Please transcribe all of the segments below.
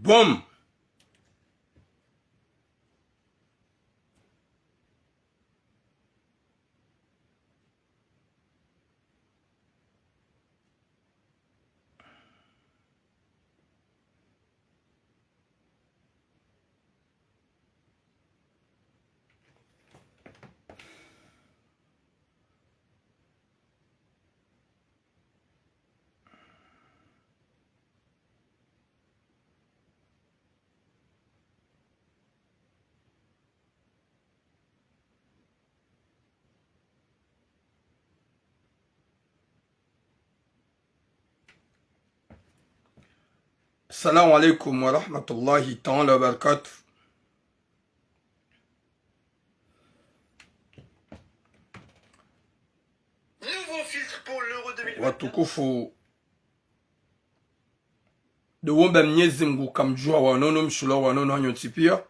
Boom. Assalamu alaikum wa rahmatullahi ta'ala wa barakatuh. Nouveau filtre pour l'Euro 2020. Watukufu duomba Mwenyezi Mungu kamjua wanono mshula wanono hanyoti pia.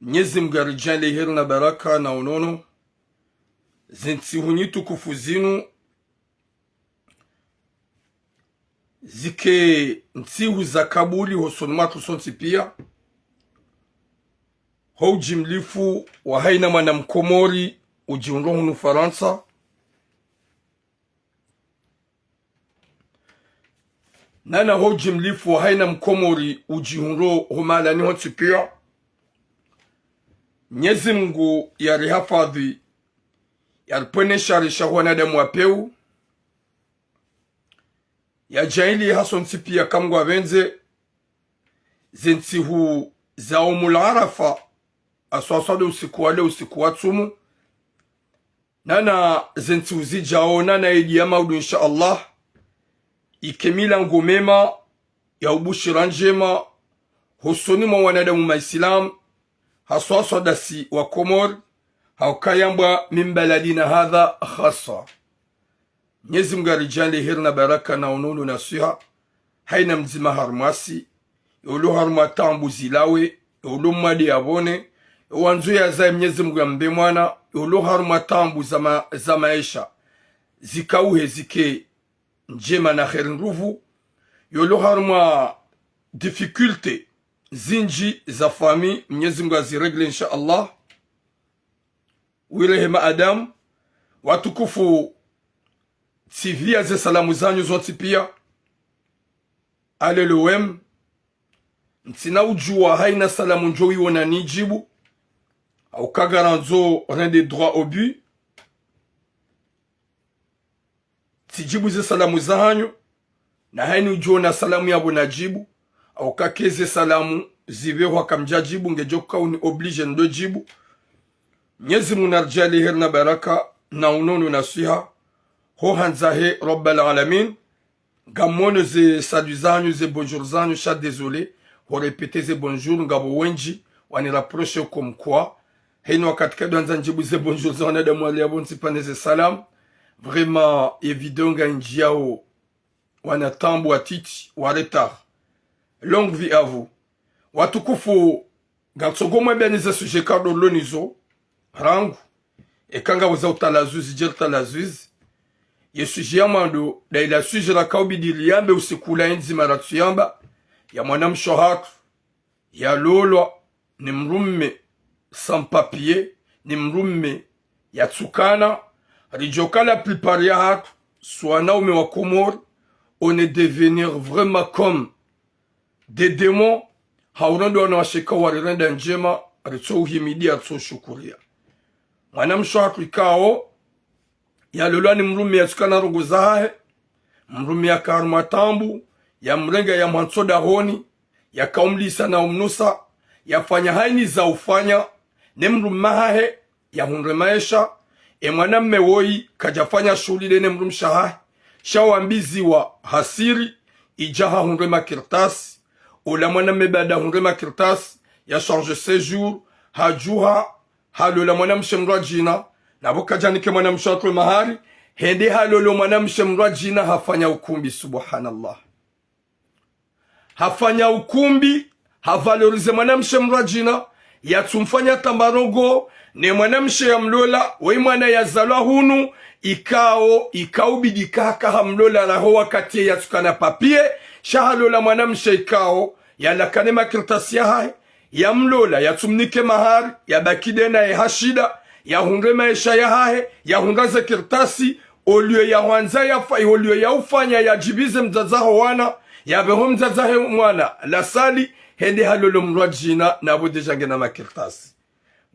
Mwenyezi Mungu arijale heri na baraka na unono zinti hunyitu kufuzinu zike ntihu za kabuli hosonumatu sonti pia houji mlifu wa haina mana mkomori ujiunrohu nu Faransa nana houji mlifu wa haina mkomori ujiunro humalani honti pia. Mwenyezi Mungu yarihafadhi yarponesha rishahu wanadamu wapeu ya jaili hasonti pia kamgwa benze zintihu za umul arafa aswaswade usiku wale usiku watumu nana zintihu zijao nana idi ya maudu insha Allah ikemila ngomema ya ubushira njema husoni mwa wanadamu maislam haswaswadasi wa Komor haukayambwa min baladina hadha khasa. Mwenyezi Mungu arijali heri na baraka na unono na siha haina mzima harmasi yolo harma tambu zilawe yolo mwadi yabone wanzu ya zai Mwenyezi Mungu ambe mwana yolo harma tambu za maisha zikauhe zike njema na heri nruvu yolo harma difficulte zinji za fami Mwenyezi Mungu aziregle insha Allah. Wirehema Adam watukufu sivia ze salamu zanyu zoti pia alelowem ntina ujua haina salamu njo iwona nijibu au kagaranzo rende droit au but tijibu ze salamu zanyu na haini ujua na salamu yabo najibu au kakeze salamu zibewa kamjajibu ngejoka uni oblige ndo jibu. Mwenyezi Mungu narjali heri na baraka na unono na siha ho hanzahe rabbal alamin gamono ze salut zanyu ze bonjour zanyu cha désolé ho répéter ze bonjour ngabo wenji wani rapprocher comme quoi hino wakati kado anza njibu ze bonjour za wanadamu wale abonsi pane ze salam vraiment évident nga njiao wana tambu atiti wa retard. Longue vie à vous watukufu gatsogo mwebeni ze sujet kado lonizo rangu ekanga uza utalazuzi jerta lazuzi yesuji ya mando da ila suji la kaubidili yambe usikula enzi maratu yamba ya mwanamsho hatu ya lolwa ni mrumme sans papier ni mrumme ya tsukana rijoka la plupart ya hatu suana ume wa Komor on est devenir vraiment comme des démons haurondo wana washika warirenda njema ritso uhimidi atso shukuria mwanamsho hatu ikao ya lolwa ni mrumi ya tsukana rogo zahe mrumi ya karma tambu ya mrenga ya mwansoda honi ya kaumlisa na umnusa ya fanya haini za ufanya ne mrumi hahe ya hunre maesha mwanamme woi kajafanya shuli ne mrumi shahahe shawambizi wa hasiri ijaha hunre makirtasi ola mwanamme bada hunre makirtasi ya change séjour hajuha halola mwanamshe mrwa jina nabo kajanike mwanamshe wakwe mahari hende halolo mwanamshe mrwa jina hafanya ukumbi. Subhanallah, hafanya ukumbi havalorize mwanamshe mrwa jina yatumfanya tambarogo ne mwanamshe ya mlola wei mwana ya zalwa hunu ikaubidi kaka hamlola raho wakati ya tukana papie shahalola mwanamshe ikao ya lakane makirtasi ya hae ya mlola ya tumnike mahari ya bakidena ya hashida ya hunde maisha ya hae ya hundaze kirtasi olio ya wanza ya fa olio ya ufanya ya jibize mzazaho wana ya beho mzazahe mwana la sali hende halolo mrajina na bode jange na makirtasi.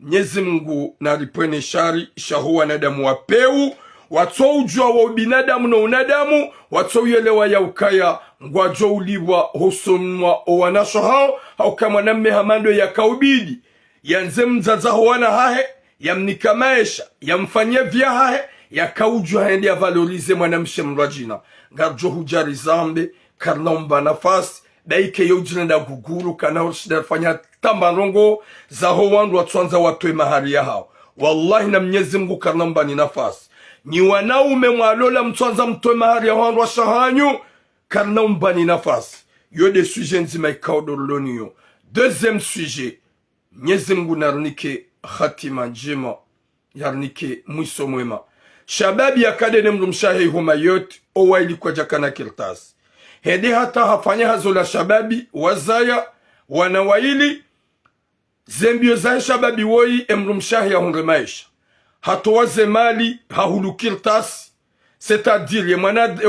Mwenyezi Mungu na ripwene shari shahu wanadamu wapeu watso ujua wa binadamu na unadamu watso yelewa ya ukaya ngwajo uliwa husumwa owanasho hao au kama namme hamando ya kaubidi yanze mzazaho wana hahe ya mnika maisha ya mfanye vya hahe ya kaujua hende ya valorize mwanamshe mrajina ngarjo hujari zambe karnaumba nafasi daike yojirenda guguru kana hoshida fanya tambarongo za ho wandu watwanza watwe mahari ya hao. Wallahi na Mwenyezi Mungu karnaumba ni nafasi ni wanaume mwalola mtwanza mtwe mahari ya wandu wa shahanyu karnaumba ni nafasi yode suje nzima ikaudoroloni yo. Deuxième sujet, Mwenyezi Mungu narnike khatima njema yarnike mwiso mwema shababi ya kadene mrumshahe huma yote owa ilikuwa jakana kirtasi hede hata hafanya hazola shababi wazaya wanawaili zembio za shababi woi emrumshahi ya hunre maisha hatowaze mali hahulukirtasi c'est-à-dire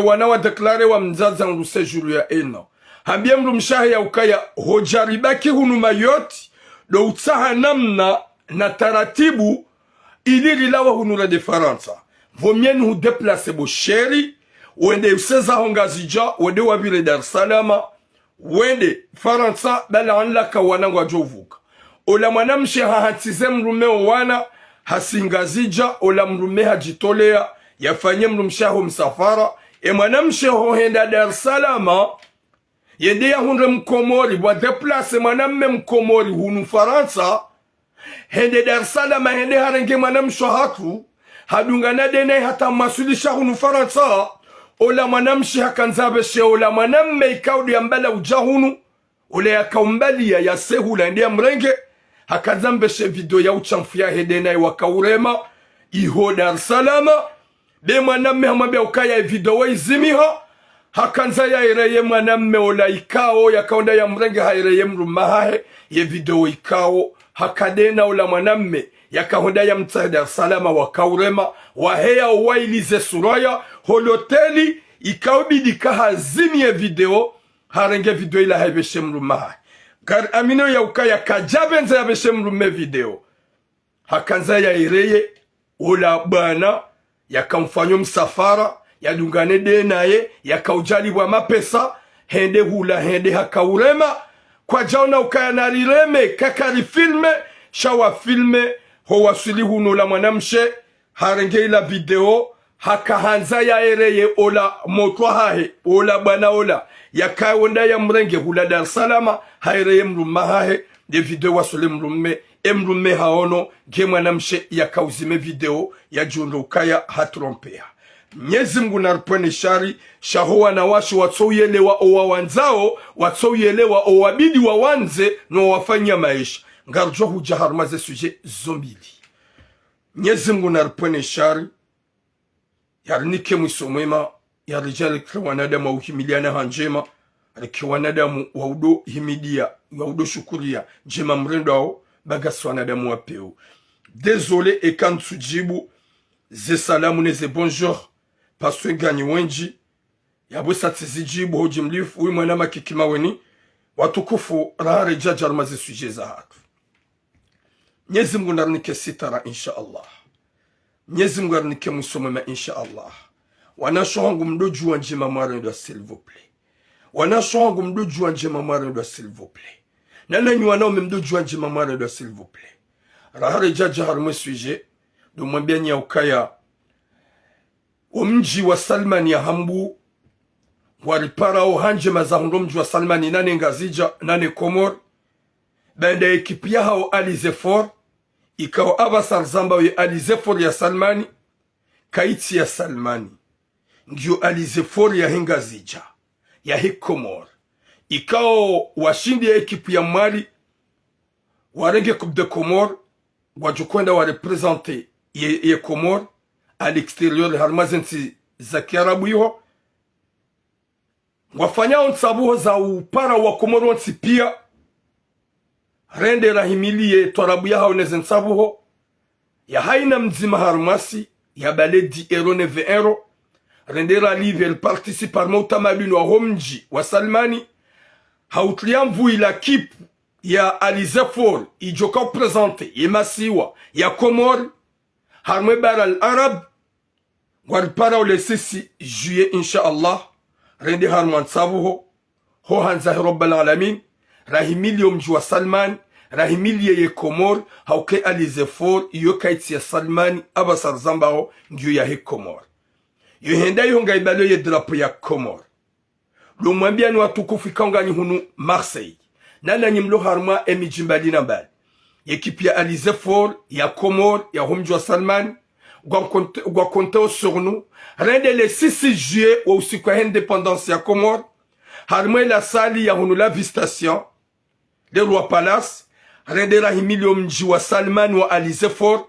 wanawa deklare wa mzaza nruse juru ya eno hambia mrumshahi ya ukaya hojaribaki hunuma yoti do utsaha namna na taratibu ilirilawa hunura de Faransa vomien hu deplace bo sheri wende useza hongazija wende wabile Dar es Salaam wende Faransa bala anlaka wanangwa jovuka ola mwanamshe hahatize mrume wana hasingazija ola mrume hajitolea yafanye mrumshe ho msafara mwanamshe ho henda Dar es Salaam yende ya hunre mkomori wa deplace mwanamme mkomori hunu Faransa hende Dar es Salaam hende harenge mwanamshe hatu hadungana dene hata masulisha hunu Faransa ola mwanamshi hakanzabeshe ola mwanamme ikaudi ya mbala ujahunu ola ya kaumbali ya sehula ndiya mrenge hakanzambeshe video ya uchamfu ya hedena ya wakaurema iho Dar es Salaam be mwanamme hamabia ukaya video wa izimiha hakanza ya ireye mwanamme ola ikao ya kaunda ya mrenge haireye mrumahahe ye video ikao hakadena ola mwanamme ya kahonda ya mtsa Dar es Salaam wakaurema waheya wailize suraya holoteli ikaubidi kahazimie video harenge video ila haibeshe mrumaha gar amino ya ukaya kajabenza ya beshe mrume video hakanza ya ireye ola bana ya kamfanyo msafara ya dungane denaye ya kaujali wa mapesa hende hula hende hakaurema kwa jaona ukaya narireme kakari filme shawa filme ho wasili huno la mwanamshe harenge ila video hakahanza ya ereye ola motwa hahe ola bana ola ya kawonda ya mrenge hula Dar es Salaam haireye mruma hahe de video wasole mrume emrume haono ge mwanamshe ya kauzime video ya jundo ukaya hatrompea. Mwenyezi Mungu narpone shari shahoa na washo watsoyelewa owa wanzao watsoyelewa owabidi wa wanze no wafanya maisha ngarjo hujaharmaze suje zombili. Mwenyezi Mungu narpone shari yarnike mwiso mwema yarijale kwa wanadamu uhimiliana hanjema aliki wanadamu waudo himidia waudo shukuria njema mrendo ao bagasi wanadamu wapeo. Désolé et quand tujibu ze salamu ne ze bonjour paswe ganyi wenji yabo satizijibu hoji mlifu uyu mwanama kikima weni watukufu rahare jajar maze suje za hatu. Mwenyezi Mungu narnike sitara insha Allah. Mwenyezi Mungu narnike musomema insha Allah. Wanasho wangu mdoju wa njema mwarendo s'il vous plaît. Wanasho wangu mdoju wa njema mwarendo s'il vous plaît. Nananyi wanaume mdoju wa njema mwarendo s'il vous plaît. Rahare jajar mwe suje do mwambia nya ukaya mji wa Salmani ya hambu waripara o hanje mazahundo mji wa Salmani nane ngazija nane Komor benda ekipi ya hao Alizefor ikawa abasar zamba we Alizefor ya Salmani kaiti ya Salmani ngiyo Alizefor ya hengazija ya Komor ikawa washindi ya ekipi ya Mali warenge Coupe de Komor wajukwenda wa represente ye Komor à l'extérieur harmazensi za Kiarabu yo wafanyao nsabuho za upara wa Komoro nsi pia rende rahimilie twarabu ya haoneze nsabuho ya haina mzima harumasi ya bale 10 euro 9 euro rende ralive el participe arma utamaduni wa homji wa Salmani hautliamvu ila kipu ya Alizefor ijoka presente yemasiwa ya Komor harmwe bara al-Arab waripara le 6 juillet insha Allah rende harman sabuho ho hanza rabbal alamin rahimili mji wa Salman rahimili ye Komor hauke Alizefor iyo kaiti ya Salman abasar zambao ngiyo ya he Komor yo henda yo ngaibalo ye drapo ya Komor lo mwambia ni watukufu ikangani hunu Marseille nana nyimlo harma emijimbali na mbali ekipi ya Alizefor ya Komor ya homji wa Salman gwa konteo surnu rende le 6 juillet wa usiku ya independance ya Komor harma la sali ya hunu la Vistation le Roi Palace rende la himilio mji wa Salman wa Alizefor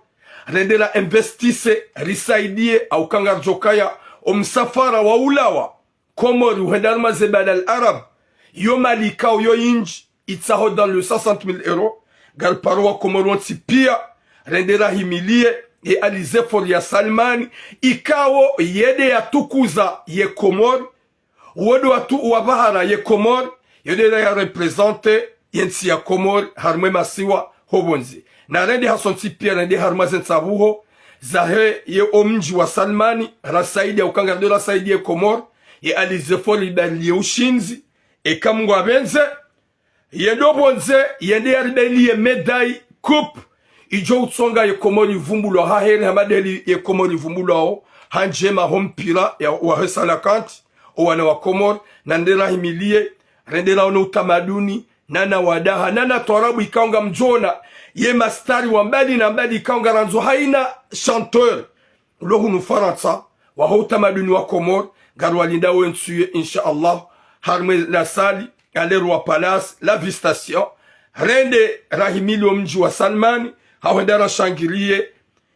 rende la investise risaidie au kangarjokaya omsafara wa ulawa Komor uhendarma zebal al-Arab yo malika yo inji itsaho dans le 60 000 euros galparo wa Komoro nsi pia rendera himilie e Alizefor ya Salmani ikawo yede ya tukuza ye Komor wodo watu wabahara ye Komor yede ya represente yensi ya Komor harmwe masiwa hobonzi na rende hasonsi pia rende harmazen sabuho zahe ye omji wa Salmani rasaidi ya ukangardo rasaidi ye Komor ye Alizefor ibali ushinzi e kamngwa benze yendo bonze yende yaribeli ye medai coupe ijo utsonga ye Komori vumbulo ha hele hamadeli ye Komori vumbulo hanjema hompira ya wahesala kanti wana wa Komor nandela himilie rendela ono utamaduni nana wadaha nana torabu ikaunga mjona ye mastari wa mbali na mbali ikaunga ranzo haina chanteur lohunu Faransa wa utamaduni wa Komor garwalinda wensuye insha Allah harme la sali ale Roi Palace la Vistation rende rahimili mji wa Salmani hawendara shangilie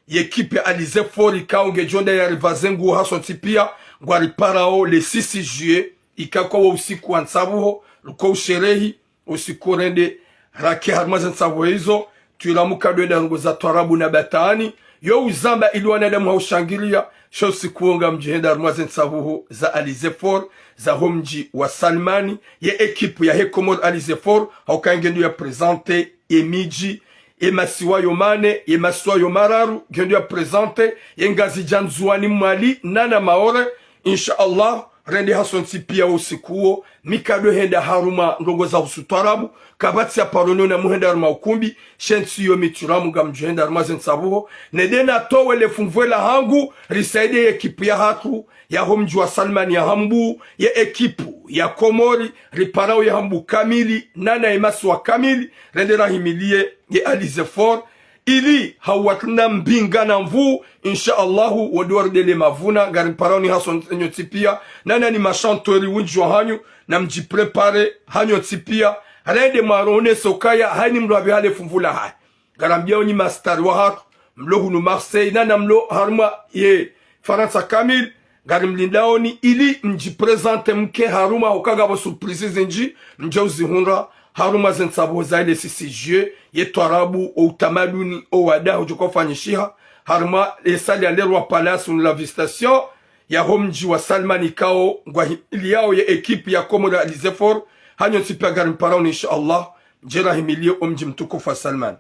yekipe Alizefor ikaunge jonda ya rivazengu hasonti pia ngwari parao le 6 juillet ikakwa usiku wa nsabuho luko usherehi usiku rende rake harmaza nsabuho hizo tuilamuka doenda ngoza twarabu na batani yo uzamba ilwana damu haushangilia sho sikuonga mjihenda harmaza nsabuho za Alizefor za homji wa Salmani ye ekipu ya he Komor Alizefor haukangendu ya prezente emiji emasiwa yomane emasiwa yomararu gendu ya prezente yengazi janzuani mwali nana maore insha Allah rende hasonsi pia usikuo mikado henda haruma ndongo za usutarabu kabati ya parono na muhenda haruma ukumbi shensi yo mituramu ga mjuhenda haruma zensabuho nedena towele funvwela hangu risaide ye ekipu ya hatu ya homji wa Salmani ya hambu ye ekipu ya Komori riparao ya hambu kamili nana emasi wa kamili rende rahimilie ye Alizefor ili hawatna mbinga na mvu insha Allahu wadwardele mavuna gariparao ni haso nyotipia nana ni machantori wunjwa hanyu na mjiprepare hanyo tipia rende marone sokaya hani mrabi hale funvula hai garambia ni master wa hatu mlo hunu Marseille nana mlo harma ye Faransa kamil garimlindaoni ili mjipresente mke haruma hokaga bo surprise zenji mjauzi hunra haruma zensabu zaile 6 juillet ye twarabu o utamaduni o wada hujukofanyishiha haruma esali ale Roi Palace la Vistation ya homji wa Salmani kao ngwa iliao ye ekipi ya Komor Alizefor hanyo sipia garimparao insha Allah jera himilie omji mtukufu wa Salman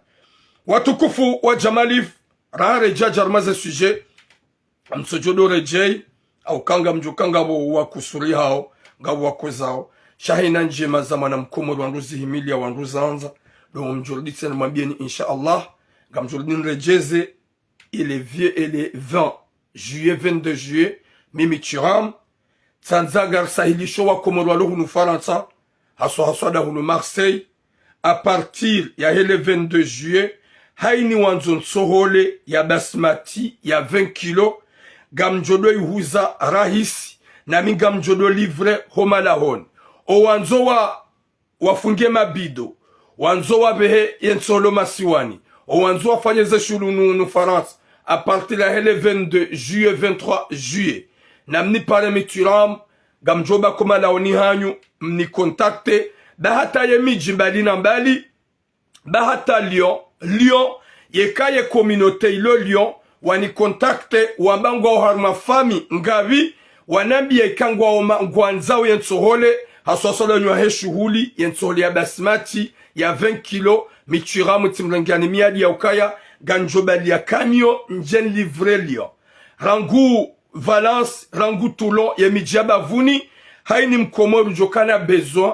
watukufu wa Jamalif rahare jajarmaze sujet msojodo rejei au kanga mjukanga wa kusuri hao ngabu wakozao shahina njema za mwana Mkomor wanduzi himilia wanduza anza lo mjurditse na mwambieni insha Allah gamjurdin rejeze ile vieux et le 20 juillet 22 juillet mimi chiram tsanzagar sahilisho wa Komor wa hunu Faransa haswa da hunu Marseille a partir ya hele 22 juillet haini wanzon sohole ya basmati ya 20 kilo gamjodo ihuza rahisi na mi gamjodo livre homalahon o wanzo wafunge mabido wanzo wabehe yensolo masiwani o wanzo wafanyeze shulunu France a partir la hele 22 juillet 23 juillet namni pare mituram gamjoba koma laoni hanyu mni kontakte bahata ye miji mbali na mbali bahata Lyon yekaye communauté ilo Lyon wani kontakte wambangwa harma fami ngavi wanambi yekangwa oma ngwanzao yensohole haswasole nywa he shughuli yensohole ya basmati ya 20 kilo michiramu timrengani miadi ya ukaya ganjobali ya kamio njen livre Lyon rangu Valence rangu Toulon ye mijaba vuni haini mkomoru jokana besoin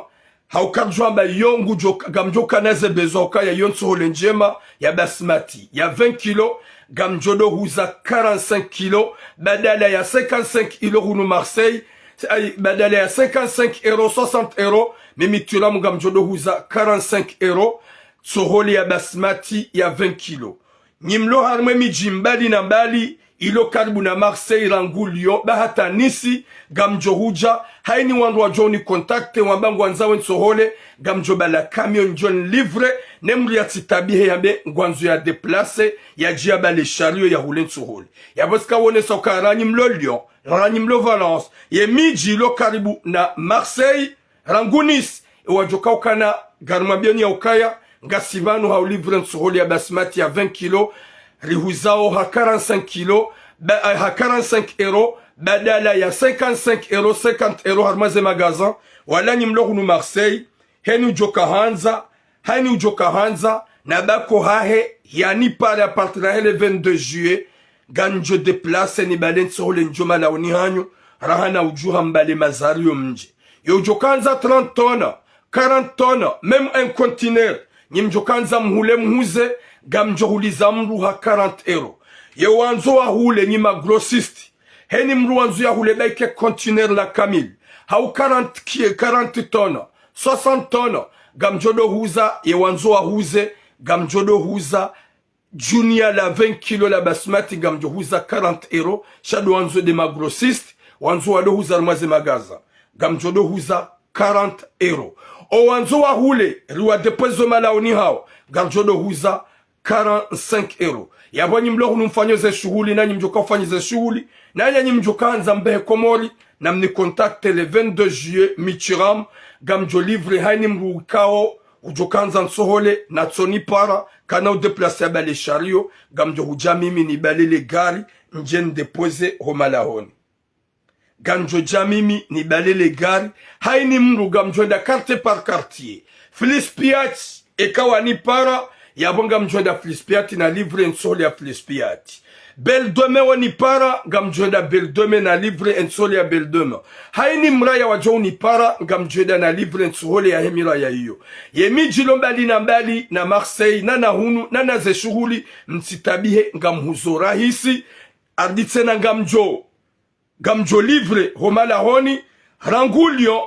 haukajwa ba yongu gamjokana ze besoin ukaya yonsohole njema ya basmati ya 20 kilo gamjodo huza 45 kilo badala ya 55 kilo hunu Marseille badala ya 55 euro 60 euro mimi tulamu gamjodo huza 45 euro soholi ya basmati ya 20 kilo nyimlo harmwe miji mbali na mbali ilo karibu na Marseille rangu Lyon bahata nisi gamjo huja haini wandu wa joni kontakte wambangu wanzawe nsohole gamjo bala camion john livre nemri ya titabihe yambe ngwanzo ya deplace ya jia bale chario ya hule nsohole ya boska wone soka ranimlo Lyon ranimlo Valence ye miji ilo karibu na Marseille rangu Nice wajoka ukana garmabioni ya ukaya ngasivanu haulivre nsohole ya basmati ya 20 kilo rihuzao ha 45 kilo ha 45 euro badala ya 55 euro 50 euro harmaze magazin wala nimlo hunu Marseille heni ujoka hanza na bako hahe yani para partir hele 22 juillet ganjo deplace ni balen sohole njoma laoni hanyu rahana ujuha mbale mazario mje yo ujokanza 30 tonnes 40 tonnes même un conteneur nyimjokanza mhule mhuze gamjohuliza mru ha 40 euro ye wanzo wa hule nyima grossist heni mru wanzo ya hule baike conteneur la kamil hau 40 tonnes 60 tonnes gamjodo huza ye wanzo wa huze gamjodo huza junior la 20 kilo la basmati gamjo huza 40 euro shado wanzo de ma grossist wanzo wa do huza rmaze magaza gamjodo huza 40 euro o wanzo wa hule riwa depozo malaoni hao gamjodo huza 45 euro yabo nyimlo hunu mfanyo ze shughuli na nyimjoka ufanye ze shughuli na nyimjoka anza mbehe komori na mni kontakte le 22 juillet michiram gamjo livre haini mrukao ujokanza nsohole na tsoni para kana udeplase bale chario gamjo hujamimi ni bale le gari njen depose homalahoni ganjo jamimi ni bale le gari haini mru gamjo da carte par quartier Flispiat ekawa ni para yabonga mjonda Flispiat na livre nsole ya Flispiat Beldome wani para gamjonda Beldome na livre nsole ya Beldome haini mraya wajo ni para gamjonda na livre nsole ya hemira ya hiyo yemiji lombali na mbali na Marseille na hunu na ze shughuli msitabihe ngamhuzo rahisi arditse na gamjo livre homalahoni rangu Lyon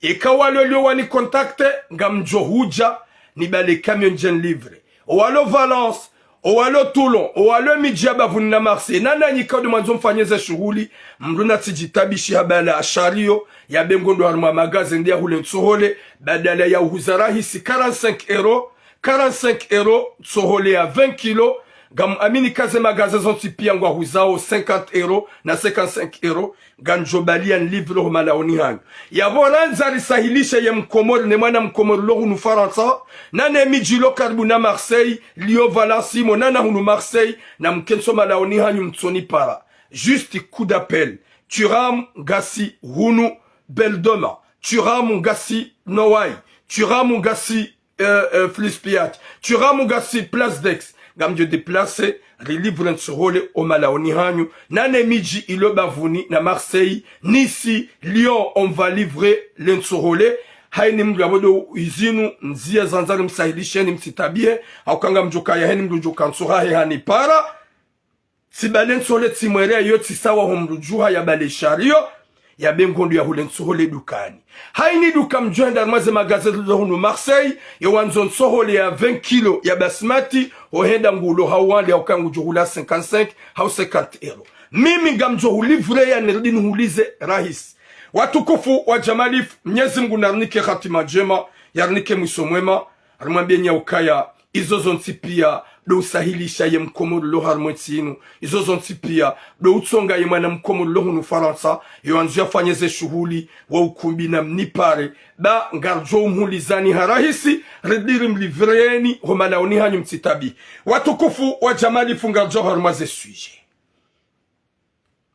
ekawalo Lyon wani kontakte gamjo huja ni bale camion jen livre owalo Valence owalo Toulon owalo mijaba vunina Marseille nana nyika de mwanzo mfanyeze shughuli mruna tijitabishi habala ashario ya bengondo harma magaze ndia hule nsohole badala ya uhuzarahisi 45 euro nsohole ya 20 kilo gam amini kaze magaze zonti pia ngwa huzao 50 euro na 55 euro ganjobalian livre ho malaoni hanyu yabo ranzari sahilisha ye mkomori ne mwana mkomori lo hunu Faransa nane mijilo karibu na Marseille Lyon Valence nana hunu Marseille na mkenso malaoni hanyu mtsoni para juste coup d'appel turam gasi hunu Beldoma turam gasi Nowai turam gasi Flispiat turam gasi Place d'Aix gamjo déplacé relivre nsohole o malaoni hanyu nane miji ilo bavuni na Marseille Nice Lyon on va livrer l'ensohole haini mgabodo izinu nzia zanzari msahilisheni msitabie aukanga mjoka ya heni mjoka nsoha hani para sibale nsohole timwere yoti sawa homrujuha ya bale shario ya bengondo ya hule nsohole dukani haini duka mjoenda mwaze magazeti za hunu Marseille ya wanzo nsohole ya 20 kilo ya basmati ohenda ngulo hawandi ya ukangu juhula 55 hau 50 euro mimi gamjo hulivre ya nirdini hulize rahis watukufu wa Jamalif Mwenyezi Mungu narnike khatima jema yarnike mwisho mwema alimwambia Nyaukaya izo zonsi pia do usahilisha ye mkomodo lo harmwetinu, izo zonsi pia do utsonga ye mwana mkomodo lo hunu Faransa, yo anzu ya fanyeze shuhuli wa ukumbi na mnipare, ba ngarjo umhulizani harahisi, rediri mlivreni, homalaoni hanyu mtitabi. Watukufu wa jamali fungarjo harmaze suje.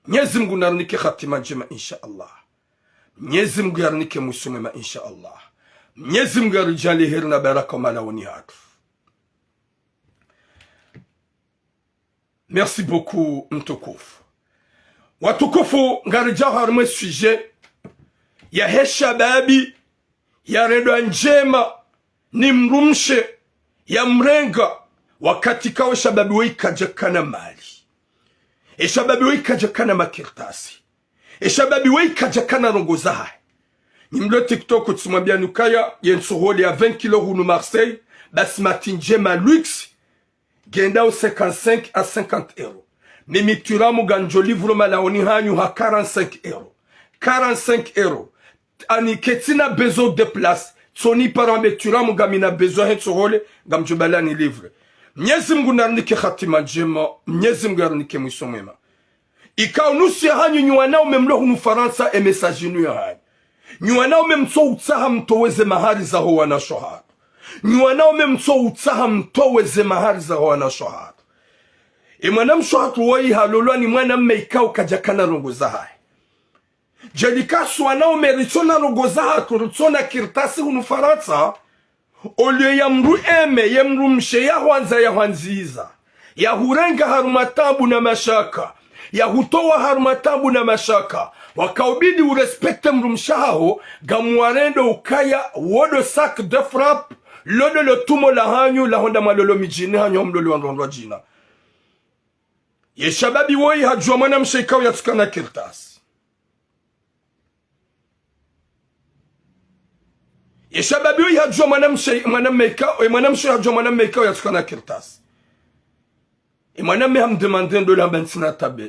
Mwenyezi Mungu narnike khatima njema insha Allah. Mwenyezi Mungu yarnike musumema insha Allah. Mwenyezi Mungu yarijali heri na baraka malaoni hatu. Merci beaucoup mtukufu. Watukufu ngarija harme suje ya hesha babi ya redo njema ni mrumshe ya mrenga wakati kawa shababi wikajakana mali. Shababi wikajakana makirtasi. Shababi wikajakana rongozaha. Nimlo TikTok tusumambia nukaya yensuholi ya 20 kilo hunu Marseille basi matinjema luxe genda au 55 à 50 euros. Mimi turamu ganjo livre malaoni hanyu ha 45 euros. 45 euros. Ani ketina bezo de place. Tsoni parame turamu gamina bezo henso hole gamjo balani livre. Mwenyezi Mungu narnike khatima njema. Mwenyezi Mungu narnike mwisho mwema. Ika unusi hanyu nyuanao memlo hunu Faransa e messaginu ya hanyu. Nyuanao memso utsaha mtoweze mahari za hoa na shohadu. Nyuanao memso utsaha mtoweze mahari za hoa na shohadu. Mwanam shohadu wai halolwa ni mwanam meikao kajakana rongozaha. Jelikasu wanao meritona rongozaha kurutona kirtasi hunu Faransa. Olio ya mru eme, ya mru mshe ya hwanza ya hwanziza. Ya hurenga harumatabu na mashaka. Ya hutowa harumatabu na mashaka. Wakaubidi urespekte mrumshaho gamuarendo ukaya wodo sac de frappe lodo lo tumo la hanyu la honda malolo mijini hanyu mlolo wanrondwa jina. Ye shababi woi hajua mwana mshaikao ya tukana kirtasi. Ye shababi woi hajua mwana mshaikao hajua mwana mmeikao ya tukana kirtasi. Mwana mme hamdemandendo la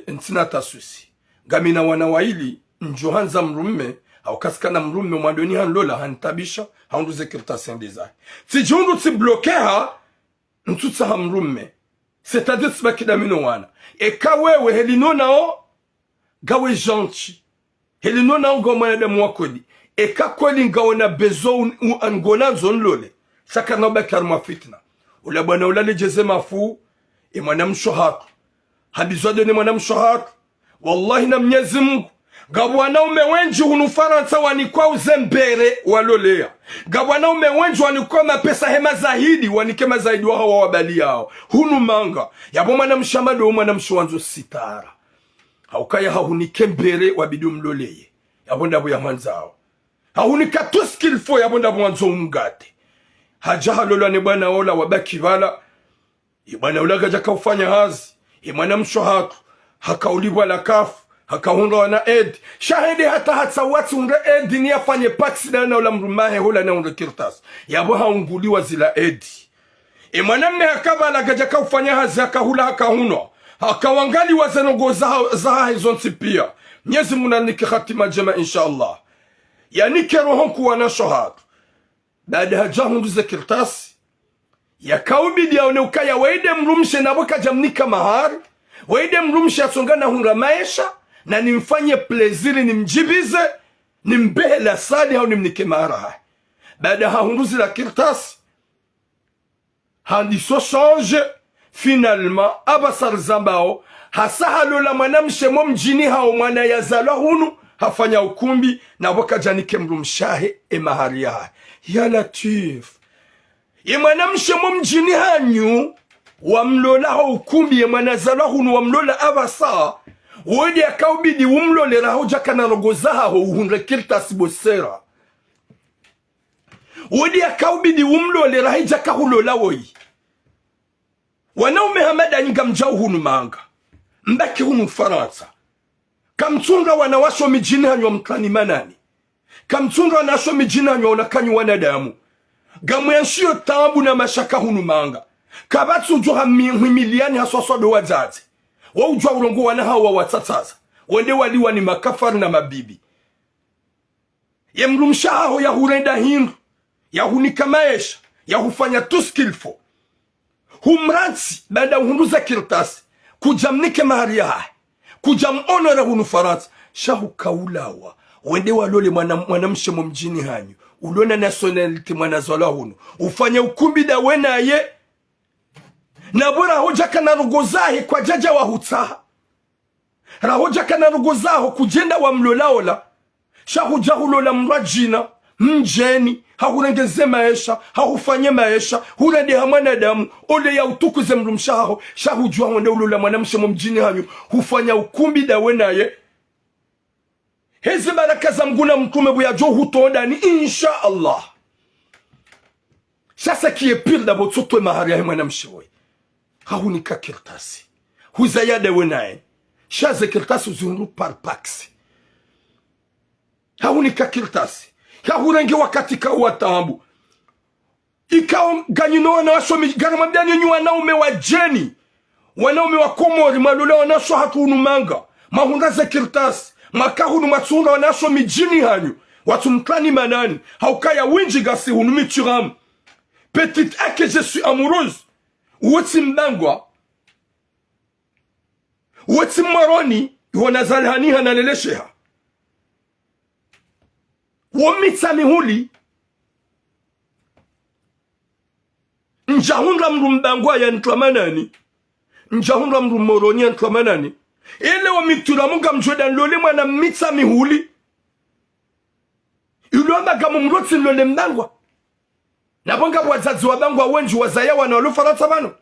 ntina tasusi. Gamina wana waili njohanza mrumme au kaskana mrumme mwandoni hanlola hantabisha handuze kirtasi ndezai. Tijundu tiblokeha ntutsa ha mrumme. C'est-à-dire tsibakida mino wana. Eka wewe helino nao gawe janchi. Helino nao gomana de mwakodi. Eka kweli ngaona bezo angona zonlole. Saka naoba karma fitna. Ula bwana ulale jeze mafu. Mwanam shohatu. Habizwa dene mwanam shohatu. Wallahi na Mwenyezi Mungu gabwana umewenji hunu Faransa wanikwa uzembere walolea. Gabwana umewenji wanikwa mapesa hema zahidi wanikema zahidi wa hawa wabali yao. Hunu manga yabo mwana mshamado mwana mshuwanzo sitara. Haukaya haunike mbere wabidu mloleye. Yabo ndabo ya manzao. Haunika tuskilfo yabo ndabo wanzo umgate. Hajaha lolo ni bwana ola wabaki vala. Ibwana ulaga jaka ufanya hazi. Mwana mshohatu. Hakaulibwa la kafu. Hakahundwa na edi. Shahidi hata hatsawati unre edi ni afanye paksida na ula mrumahe hula na unre kirtas. Yabo haunguliwa zila edi. Mwanamme hakaba la gajaka ufanya hazi hakahula hakahunwa. Hakawangali wa zenogo zaha hizonsi pia. Mwenyezi Mungu nanike khatima jema insha Allah. Yanike rohonku wana shohadu. Baada hajahunduze kirtasi. Yakaubidi ya uneukaya waide mrumshe na waka jamnika mahari. Waide mrumshi asongana hunga maisha na nimfanye pleziri nimjibize nimbehe la sali hau nimnike mara. Baada hahunduzi la kirtasi handiso change finalement abasar zambao hasaha lola mwanamshe mjini hao mwana yazala hunu hafanya ukumbi na waka janike mrumshahe mahari ya latif. Mwanamshe mjini hanyu wamlola hao ukumbi mwanazala hunu wamlola abasa wodi akaubidi umlole raho jaka na rogozaha ho uhunre kirtasi bosera wodi akaubidi umlole raho jaka hulola woi wanaume hamada nyinga mjao hunu manga mbaki hunu Faransa kamtunga wanawasho mijini hanyu wa mklani manani kamtunga wanawasho mijini hanyu wa unakanyu wanadamu gamwenshio tabu na mashaka hunu manga kabatsu ujuha miliani haswaswa do wazazi wa ujua urongo wana hawa watsatsaza wende waliwa ni makafari na mabibi ye mrumshaho ya hurenda hindu ya hunika maesha ya hufanya tuskilfo humransi baada hunduza kirtasi kujamnike mahari ya kujamona hunu Faransa shahu kaulawa wende walole mwanamshe mjini hanyu ulona nationality mwanazala hunu ufanya ukumbi da wenaye na bora hoja kana rugozahi kwa jaja wa hutaha rahoja kana rugozaho kujenda wa mlolaola shahuja hulola mrajina mjeni hahurengeze maisha hahufanye maisha hurende hamana damu ole ya utukuze mrumshaho shahujua wende ulola mwanamshe mjini hanyu hufanya ukumbi da wenaye hezi baraka za mguna mtume buya jo hutonda ni insha Allah. Sasa kie pire d'abord surtout mahari ya mwanamshe we hahunika kirtasi huzayade wenaye shaze kirtasi uzunru par pax hahunika kirtasi hahurenge wakati ka watambu ikao ganyino wanawashomi garama mdani nyu wanaume wa jeni wanaume wa Komori malula wanasho hatunu manga mahundaze kirtasi makahunu matsunda wanasho mijini hanyu watu mklani manani haukaya winji gasi hunu michiramu petite que je suis amoureuse woti mbangwa woti maroni wanazalhani hanalelesheha womita mihuli njahundra mrumbangwa ya ntwamanani njahundra mrumoroni ya ntwamanani ele womitula munga mjodan lole mwana mita mihuli ilomba gamu mroti lole mbangwa nabonga wazazi wabangwa wenji wazaya wana walufaransa bano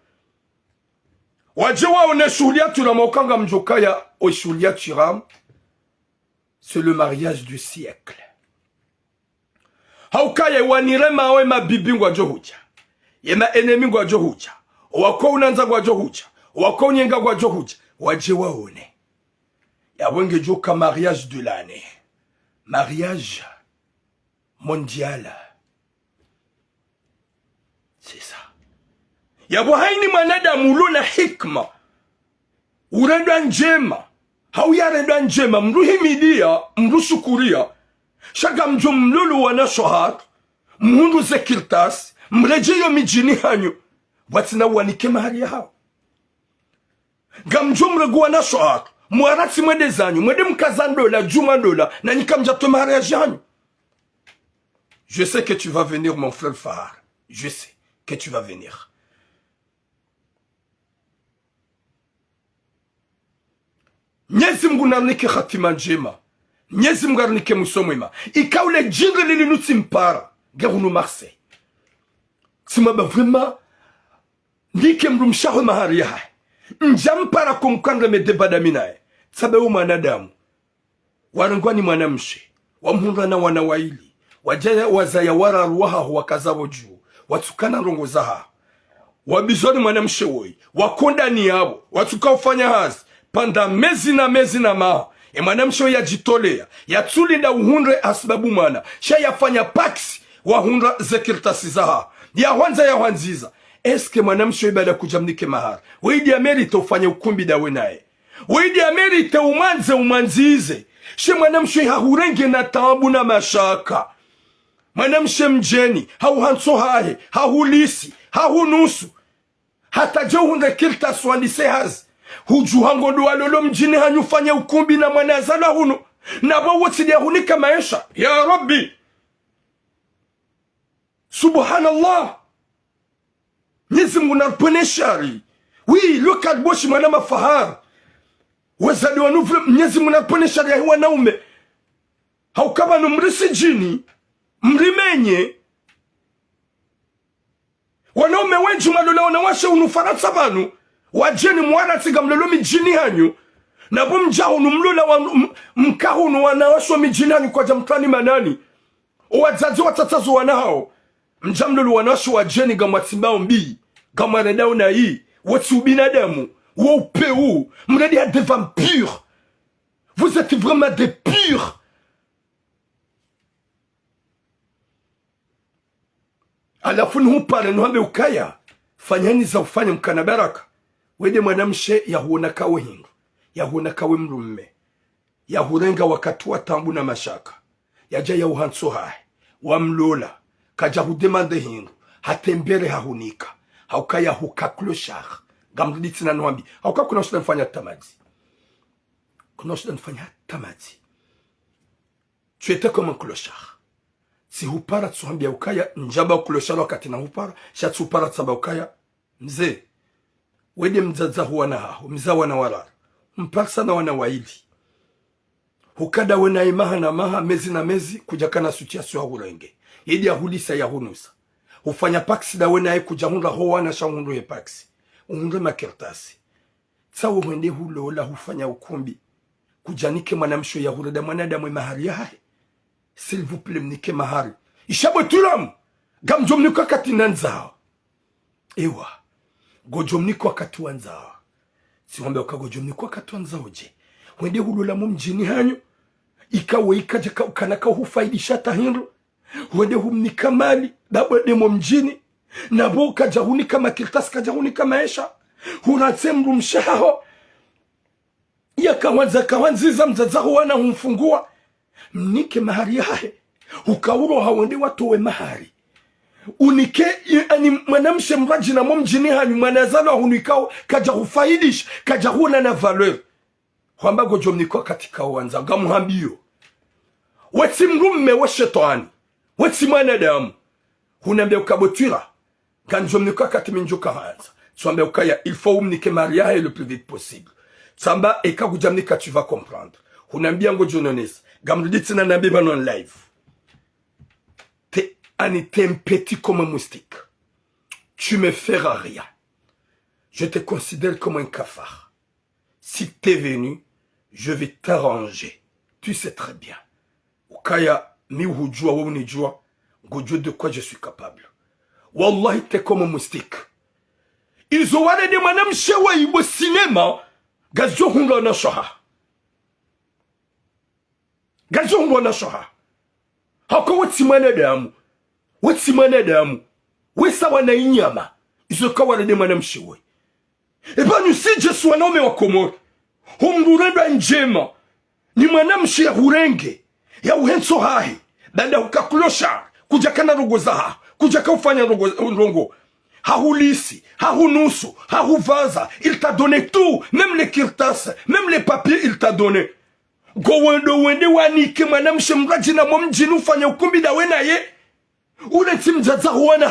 waje waone shuhulia tulamokanga mjokaya o shuhulia tiram. C'est le mariage du siècle. Haukaya wanire mawe mabibi ngwa johuja yema enemi ngwa johuja wako unanza ngwa johuja wako nyenga ngwa johuja waje waone yabonge joka mariage de l'année, mariage mondial. C'est ça. Yabo haini mwanadamu ulona hikma urendwa njema hauyarendwa njema mruhimidia mrushukuria shaga mjumlulu wana shohat mhundu zekirtas mrejeyo mijini hanyu watina wanike mahali hao gamjumregu wana shohat mwarati mwede zanyu mwede mkazandola jumandola na nikamjato mahali hanyu. Je sais que tu vas venir mon frère Fahar, je sais que tu vas venir. Nyezi Mungu narnike khatima njema. Nyezi Mungu narnike musomwema. Ikaule jindre lili nuti mpara. Garunu Marseille. Simaba vraiment nike mrumshaho mahari ya. Njampara kumkandre me debada minae. Sabe umanadamu. Warangwani mwanamshe. Wamhundra na wanawaili. Wajaya wazaya wara ruwaha wakazawo juu. Watukana rongo zaha. Wabizoni mwanamshe woi. Wakonda ni yabo. Watuka ufanya hazi. Panda mezi na maa. Mwanamshe ya jitolea. Ya tulinda uhundre asbabu mana. Sha yafanya paksi wahundra zekirtasi zaha. Ya wanziza. Eske mwanamshe ibada kujamnike mahara. Weidi Amerite ufanya ukumbi dawe nae. Weidi Amerite umanzize. She mwanamshe hahurenge na taabu na mashaka. Mwanamshe mjeni, hauhanso hahe, hahulisi, hahunusu. Hata jo hunde kirta swani sehazi. Hujuhango ndo walolo mjini hanyufanya ukumbi na mwanazala hunu. Nabo wotsidi ya hunika maisha. Ya Rabbi. Subhanallah. Nyezi Mungu narpone shari. Oui, lokad boshi mwanama Fahar. Wazali wanuvle Nyezi Mungu narpone shari ya hiwa naume. Haukaba numrisi jini. Mrimenye wanaume wenji malola wanawasha unufaransa banu wajeni mwana tiga mlolo mijini hanyu na bumja unumlula mkahunu wanawashwa mijini hanyu kwa jamtani manani wazazi watatazo wanao mjamlulu wanawashwa wajeni gamwatimbao mbii gamwanadao na hii wati ubinadamu wopeu mredi ya des vampires. Vous êtes vraiment des purs. Alafu nuhupare nuhambe ukaya fanyani za ufanya mkana baraka wede mwanamshe yahuona kawe hindu yahuona kawe mrumme yahurenga wakati wa tambu na mashaka yaja ya uhanso hae wamlola kaja hudemande hindu hatembere hahunika haukaya huka clochard gamditi na nwambi hauka kuna shida mfanya tamadi kuna shida mfanya tamadi tu étais comme un clochard si hupara tsuambia ukaya njaba clochard wakati na hupara shatsu hupara tsaba ukaya mzee wede mzaza huwa na haho mzawa na warara mpaksa na wana waili hukada wena imaha na maha mezi na mezi kujakana situation ya hurenge yedi ya hulisa ya hunusa hufanya paksi da wena kujahunda hoa na shahundu ye paksi unde makirtasi tsawo mwende hulola hufanya ukumbi kujanike mwanamsho ya hurada mwanadamu mahari yahe s'il vous plaît mnike mahari ishabo tulam gamjomniko wakati nanzao ewa gojomniko wakati wanzao siwambe wakagojomniko wakati wanzao je wende hulola mumjini hanyo ikawe ikaja kanaka hufaidisha tahindo wende humnika mali dabwede mumjini nabo kajahuni kama kirtasi kajahuni kama esha huratsemru mshaho kawanziza mzazaho wana humfungua mnike mahari yahe ukauro hawende watowe mahari unike ani mwanamshe mraji na mumjini hanyu mwanazalo hunikao kaja hufaidisha kaja huna na valeur hwamba gojomniko katika wanza gamuhambio wetsi mrumme wa shetani wetsi mwanadamu hunambe ukabotira ganjomniko kati minjuka hanza swambe ukaya il faut umnike maria le plus vite possible samba ekakujamnika tu vas comprendre hunambia ngojonones gamruditsina nabe banon live t'es un petit comme un moustique tu me feras rien je te considère comme un cafard si t'es venu je vais t'arranger tu sais très bien ukaya mi hujua wewe unijua ngojue de quoi je suis capable wallahi t'es comme un moustique ils ont allé de madame chewa ibo cinéma gajo hunga na shoha gajo hunga na shoha hako wati mwanadamu wesa wana inyama izo kawale de madame chewa eba nusi jesu wanaume wa Komoro humrurenda njema ni mwanamshi ya hurenge ya uhenso hahi banda ukaklosha kujakana rogo zaha kujaka ufanya rongo hahulisi hahunusu hahuvaza il t'a donné tout même les kirtas même les papiers il t'a donné go wende wanike mwanamshi mraji na mumjini ufanya ukumbi da wena ye ule timzaza huwana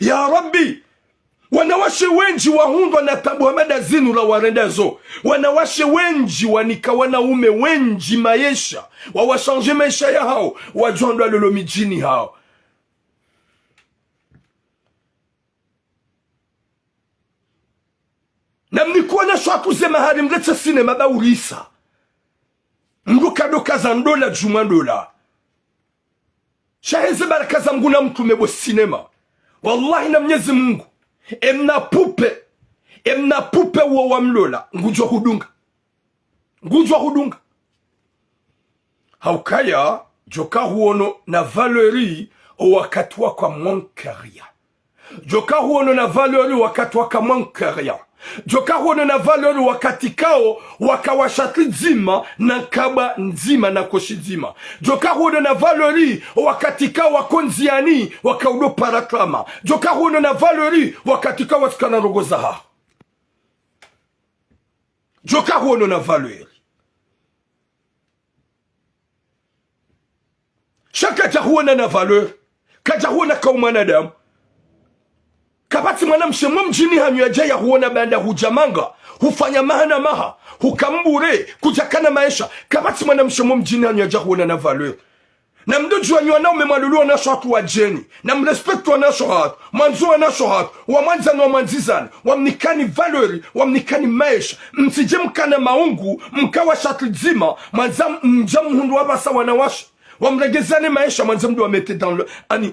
ya rabbi wanawashe wenji wahundwa na tabu hamada zinu la warendazo wanawashe wenji wanika wanaume wenji maisha wawashange maisha ya hao wajondwa lolo mijini hao na mnikuwa na shwa kuzema hari mleta sinema ba urisa mruka doka za ndola juma dola shaheze baraka za mguna mtume bo sinema wallahi na mnyezi Mungu emna pupe wo wamlola ngujwa hudunga haukaya joka huono na valeri o wakati wako mankaria joka huono na valeri wakati wako mankaria joka huono na valeri wakati kao wakawashati nzima na kaba nzima na koshi nzima joka huono na valeri wakati kao wakonziani wakaudo paraklama joka huono na valeri wakati kao wasikana rogo zaha joka huono na valeri shaka jahuona na valeur kajahuona kwa mwanadamu kabati mwanamshe mjini hanyu ya jaya huona banda hujamanga hufanya mahana maha hukambure kujakana maisha kabati mwanamshe mjini hanyu ya jaya huona na valeur na mdoju wanyu wanaume malulu wanasho hatu wa jeni na mrespektu wanasho hatu manzu wanasho hatu wamanzani wamanzizani wamnikani valeur wamnikani maisha msije mkana maungu mkawa shatu zima mjamu hundu wabasa wanawasha wamregezane maisha mwanzamdu wamete dans le ani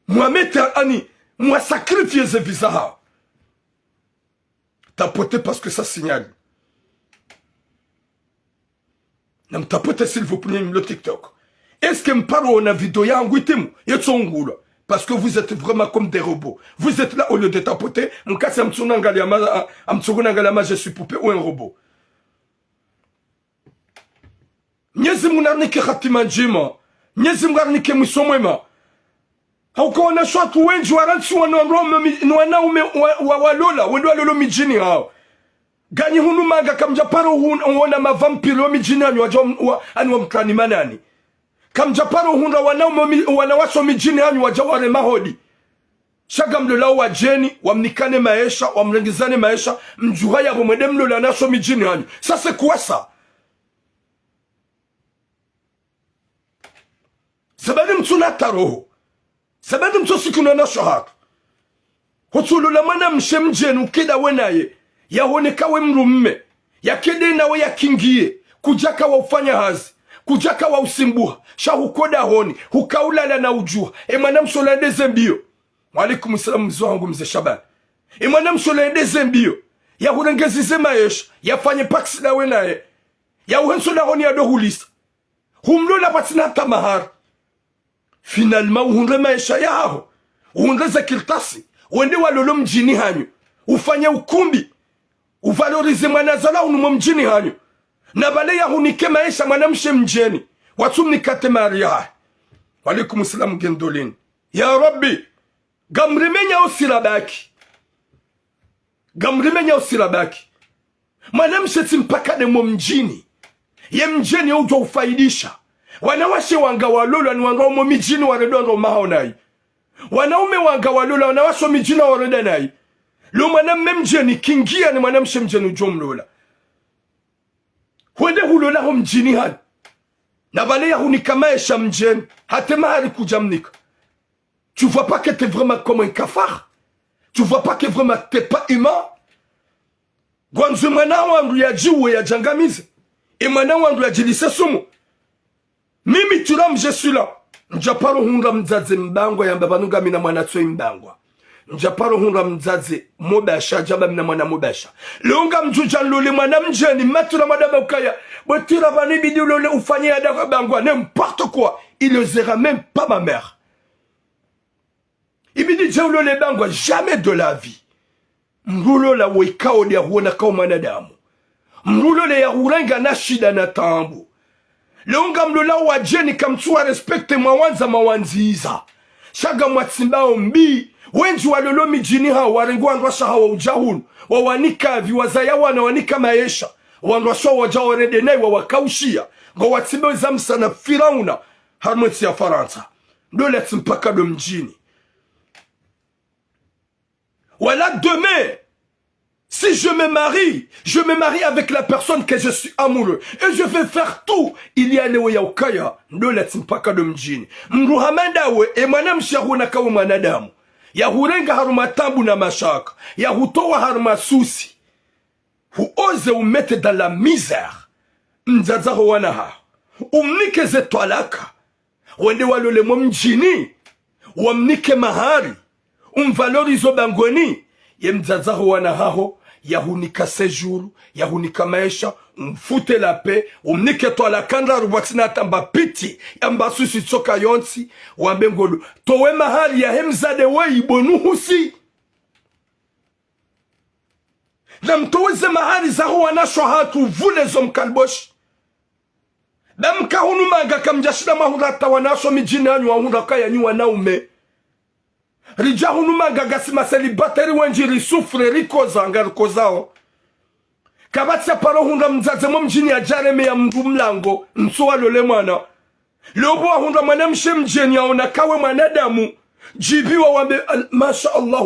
mwamete ani mwa sacrifier ze visa tapoter parce que ça signale na mtapoter s'il vous plaît le TikTok est-ce que mparo na vidéo yangu itemu yetsongula parce que vous êtes vraiment comme des robots vous êtes là au lieu de tapoter mkasi amtsuguna ngalama je suis poupée ou un robot Nyezi munarnike khatima njima Nyezi munarnike mwisomwema haukaona watu wengi waransi wanaume walola wendo walolo mijini hao ganyi hunu manga kamjaparo huona mavampiri wa mijini ani wa mkrani manani kamjaparo hunda wanawasho mijini hani wajaware mahodi shaga mlola wa jeni wamnikane maisha wamlengizane maisha mjuhaya bomwede mlola nasho mijini hani sasa kuwasa sabani mtuna taroho sabani mtu sikuna nasho hatu hutulula mana mshemjeni ukida wenaye yahonekawe mrumme yakede nawe yakingie kujaka wa ufanya hazi kujaka wa usimbuha shahukoda honi hukaulala na ujua emana msolende zembio walikum salam mzo wangu mzee Shaban emana msolende zembio yahurengezi maisha yafanye paksi na wenaye yahuhensola honi ya dohulisa humlola patina tamahar finalement uhunre maisha yaho uhunre za kirtasi wende walolo mjini hanyu ufanye ukumbi uvalorize mwanazala unumo mjini hanyu na bale ya hunike maisha mwanamshe mjeni watumnikate maria walikum salam gendolini ya rabbi gamrimenya osirabaki mwanamshe timpakade mo mjini ye mjeni ujo ufaidisha wanawashe wanga walolo ni wanga umo mijini waredondo mahonai wanaume wanga walolo wanawasho mijini waredanai lo mwanamme mjeni kingia ni mwanamshe mjeni ujo mlola wende hulola ho mjini hani na bale ya hunika maisha mjeni hatema hari kujamnika. Tu vois pas que t'es vraiment comme un cafard? Tu vois pas que vraiment t'es pas humain? Gwanzu mwana wangu ya jiwe ya jangamize e mwana wangu ya jilise sumu mimi turam je suis là njaparo hunga mzaze mbangwa ya mbabanuga mina mwana tsoe mbangwa njaparo hunga mzaze mobasha jaba mina mwana mobasha leunga mjuja lole mwana mjeni matura madame ukaya botira bani bidi lole ufanye ya daga bangwa n'importe quoi il n'osera même pas ma mère ibidi je lole bangwa jamais de la vie mrulo la wekao ya huona kao manadamu mrulo le ya hurenga na shida na tambu leunga mlola wa jeni kamtua respecte mawanziza shaga mwatsimbao mbi wenji walolo mijini hao warengu wandwasha hawa ujahunu wawanika viwazaya wana wanika maesha wandwasha wajawarede nai wawakaushia ngo watsimbe zamsa na Firauna harmoti ya Faransa ndole tsimpaka do mjini voilà demain si je me marie avec la personne que je suis amoureux et je vais faire tout il y a lewe ya ukaya ndole tsimpaka do mjini mruhamandawe e mwanamshi huna kawe mwanadamu ya hurenga haruma tambu na mashaka ya hutowa haruma susi huoze umete dans la misère mzaza ho wanaha umnike ze twalaka wende walole mjini wamnike mahari umvalorizo bangoni ye mzaza ho wanahaho ya hunika séjour ya hunika maisha umfute la paix umnike twalaka ndra rubatina tamba piti yamba susi tsoka yonsi wambengolo towe mahari ya hemzade we ibonu husi na mtoweze mahari za ho wanasho hatu vule zo mkalbosh damka hunu maga kamjashida mahurata wanasho mijini anyu wahunda kaya nyu wanaume rija hunu maga gasima celibateri wenjiri sufre rikoza ngarkozao kabatsa paro hunda mzaze mo mjini ya jareme ya mlango nsuwa lole mwana lobo hunda mwanamshe mjeni yaona kawe mwanadamu jibiwa wambe masha Allah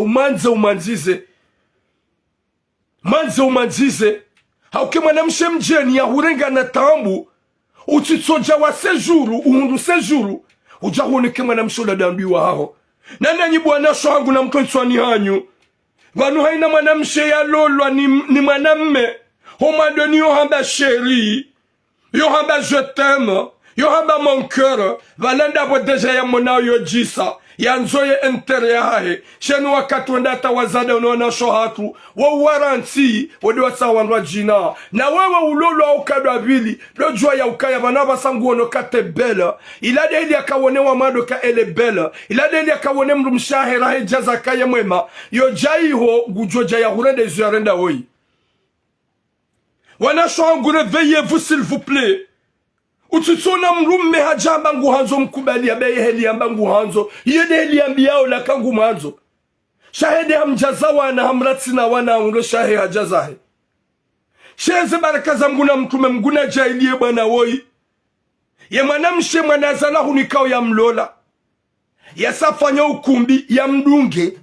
manze umanzize hauke mwanamshe mjeni ya hurenga na tambu utitsoja wa sejuru uhundu sejuru ujahunike mwanamshe ladambiwa hao nana nyibwana shangu na mtonswani hanyu wanu haina mwanamshe ya lolwa ni mwanamme homandoni yohamba chérie yohamba je t'aime yohamba mon cœur valenda bo deja ya mona yo jisa ya nzoye interiahe shenu wakati wendata wazada unaona shohatu wa waranti wadi wasawandwa jina na wewe ulolo au kadwa vili lojua ya ukaya banaba sangu onokate bela ilade ili akawone wa madoka ele bela ilade ili akawone mru mshahera hejaza kaya mwema yo jaiho gujoja ya hurende zuyarenda hoi wanasho angure veillez-vous s'il vous plaît Utsona mrume hajamba nguhanzo mkubali abaye heli amba nguhanzo yede heli ambiao la kangu mwanzo shahede hamjaza wana hamratsi na wana ungo shahe hajazahe sheze baraka za mguna mtume mguna jailie bwana woi ye mwanamshe mwanazala hunikao ya mlola ya safanya ukumbi ya mdunge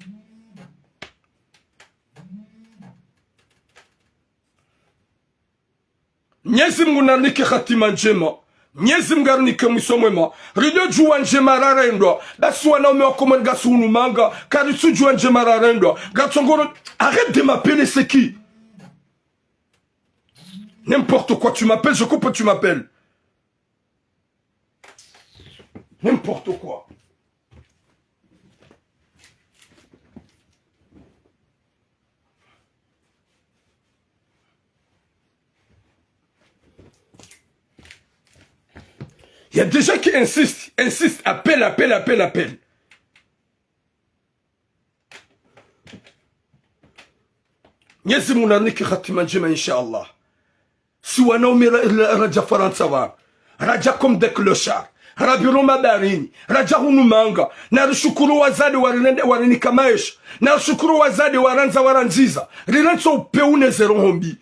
Mwenyezi Mungu narnike khatima njema Mwenyezi Mungu arnike mwisho mwema rido juwa njema rarendwa basi wanaume wako mwangasu unumanga karisu juwa njema rarendwa gatsongoro arrête de m'appeler c'est qui n'importe quoi tu m'appelles je coupe tu m'appelles n'importe quoi. Il y a des gens qui insistent, appellent. Nyezi munaniki khatima njema inshallah. Si wanaume raja Faransa wa, raja comme des clochards, rabiro madarini, raja hunumanga, na rushukuru wazade warinika maisha, na rushukuru wazade waranza waranziza, riranzo upeune zero hombi.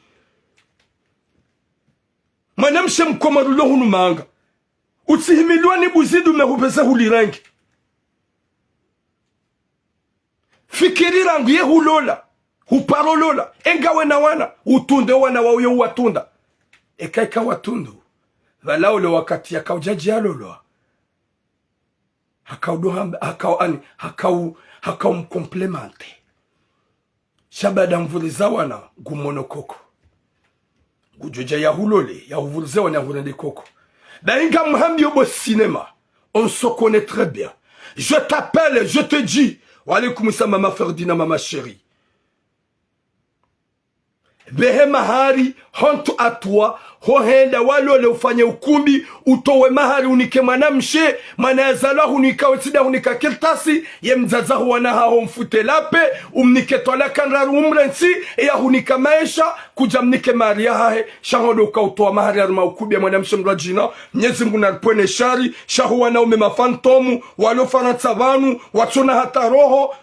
Mwanamshe mkomarulo hunumanga. Utsihimiliwa ni buzidu mehupeza hulirangi. Fikiri rangu ye hulola. Huparolola. Engawe na wana. Utunde wana wauye uwatunda. Eka watundu. Valao le wakati haka ujaji alolo. Haka umkomplemente. Shabada mvuliza wana gumono koko. Gujoja ya hulole. Ya huvuliza wana hurende koko. Daïnga Mohamed au cinéma, on se connaît très bien. Je t'appelle, je te dis, wa alaykoum salam mama Ferdinand, mama chérie. Behe mahari, honte à toi, hohenda walole ufanye ukumbi, utowe mahari unike mwanamshe, manazala unika wetida unika kiltasi, ye mzaza wana hao mfute lape, umnike tola kanraru umrensi, ya unika maisha, kuja mnike maria hahe, shahodo ukautoa mahari arma ukubi ya mwanamshe mrajina, Mwenyezi Mungu naripwene shari, shahu wana ume mafantomu, walo faransa vanu, watona hata roho,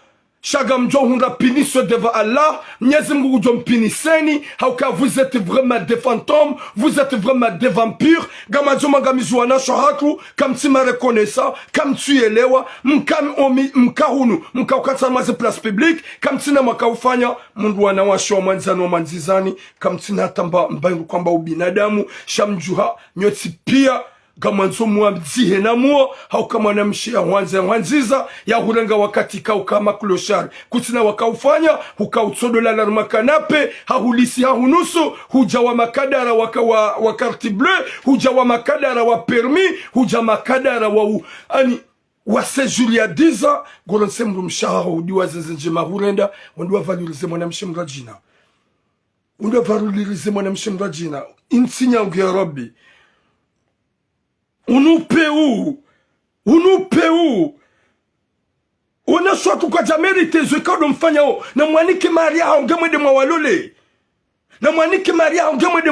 chaque jour on a puni devant Allah. Mwenyezi Mungu mpinisseni. Hauka vous êtes vraiment des fantômes, vous êtes vraiment des vampires. Gama joma gamizwana shahatu kam tima reconnaissant, kam tuelewa, mkam omi mkahunu, mkaukatsa maze place publique, kam tina makaufanya mundu wana washo manzano manzizani, kam tina tamba mbangu kwamba ubinadamu, shamjuha nyoti pia gamanzo muamzihe na muo hauka mwanamshi ya wanziza ya hurenga wakati kama kloshari kutina wakaufanya hukautsodola la makanape hahulisi hahunusu huja wa makadara wa carte bleue huja wa makadara wa permis huja makadara wa séjour ya 10 ans goronse mrumshahara udiwa zezenjema hurenda wanduwa valorize mwanamshi mrajina wanduwa valorize mwanamshi mrajina insinya uge rabbi Unupeu. Unaswa tukwa jameri tezo do mfanya o. Na mwanike Maria haongemwe de mwalole. Na mwanike Maria haongemwe de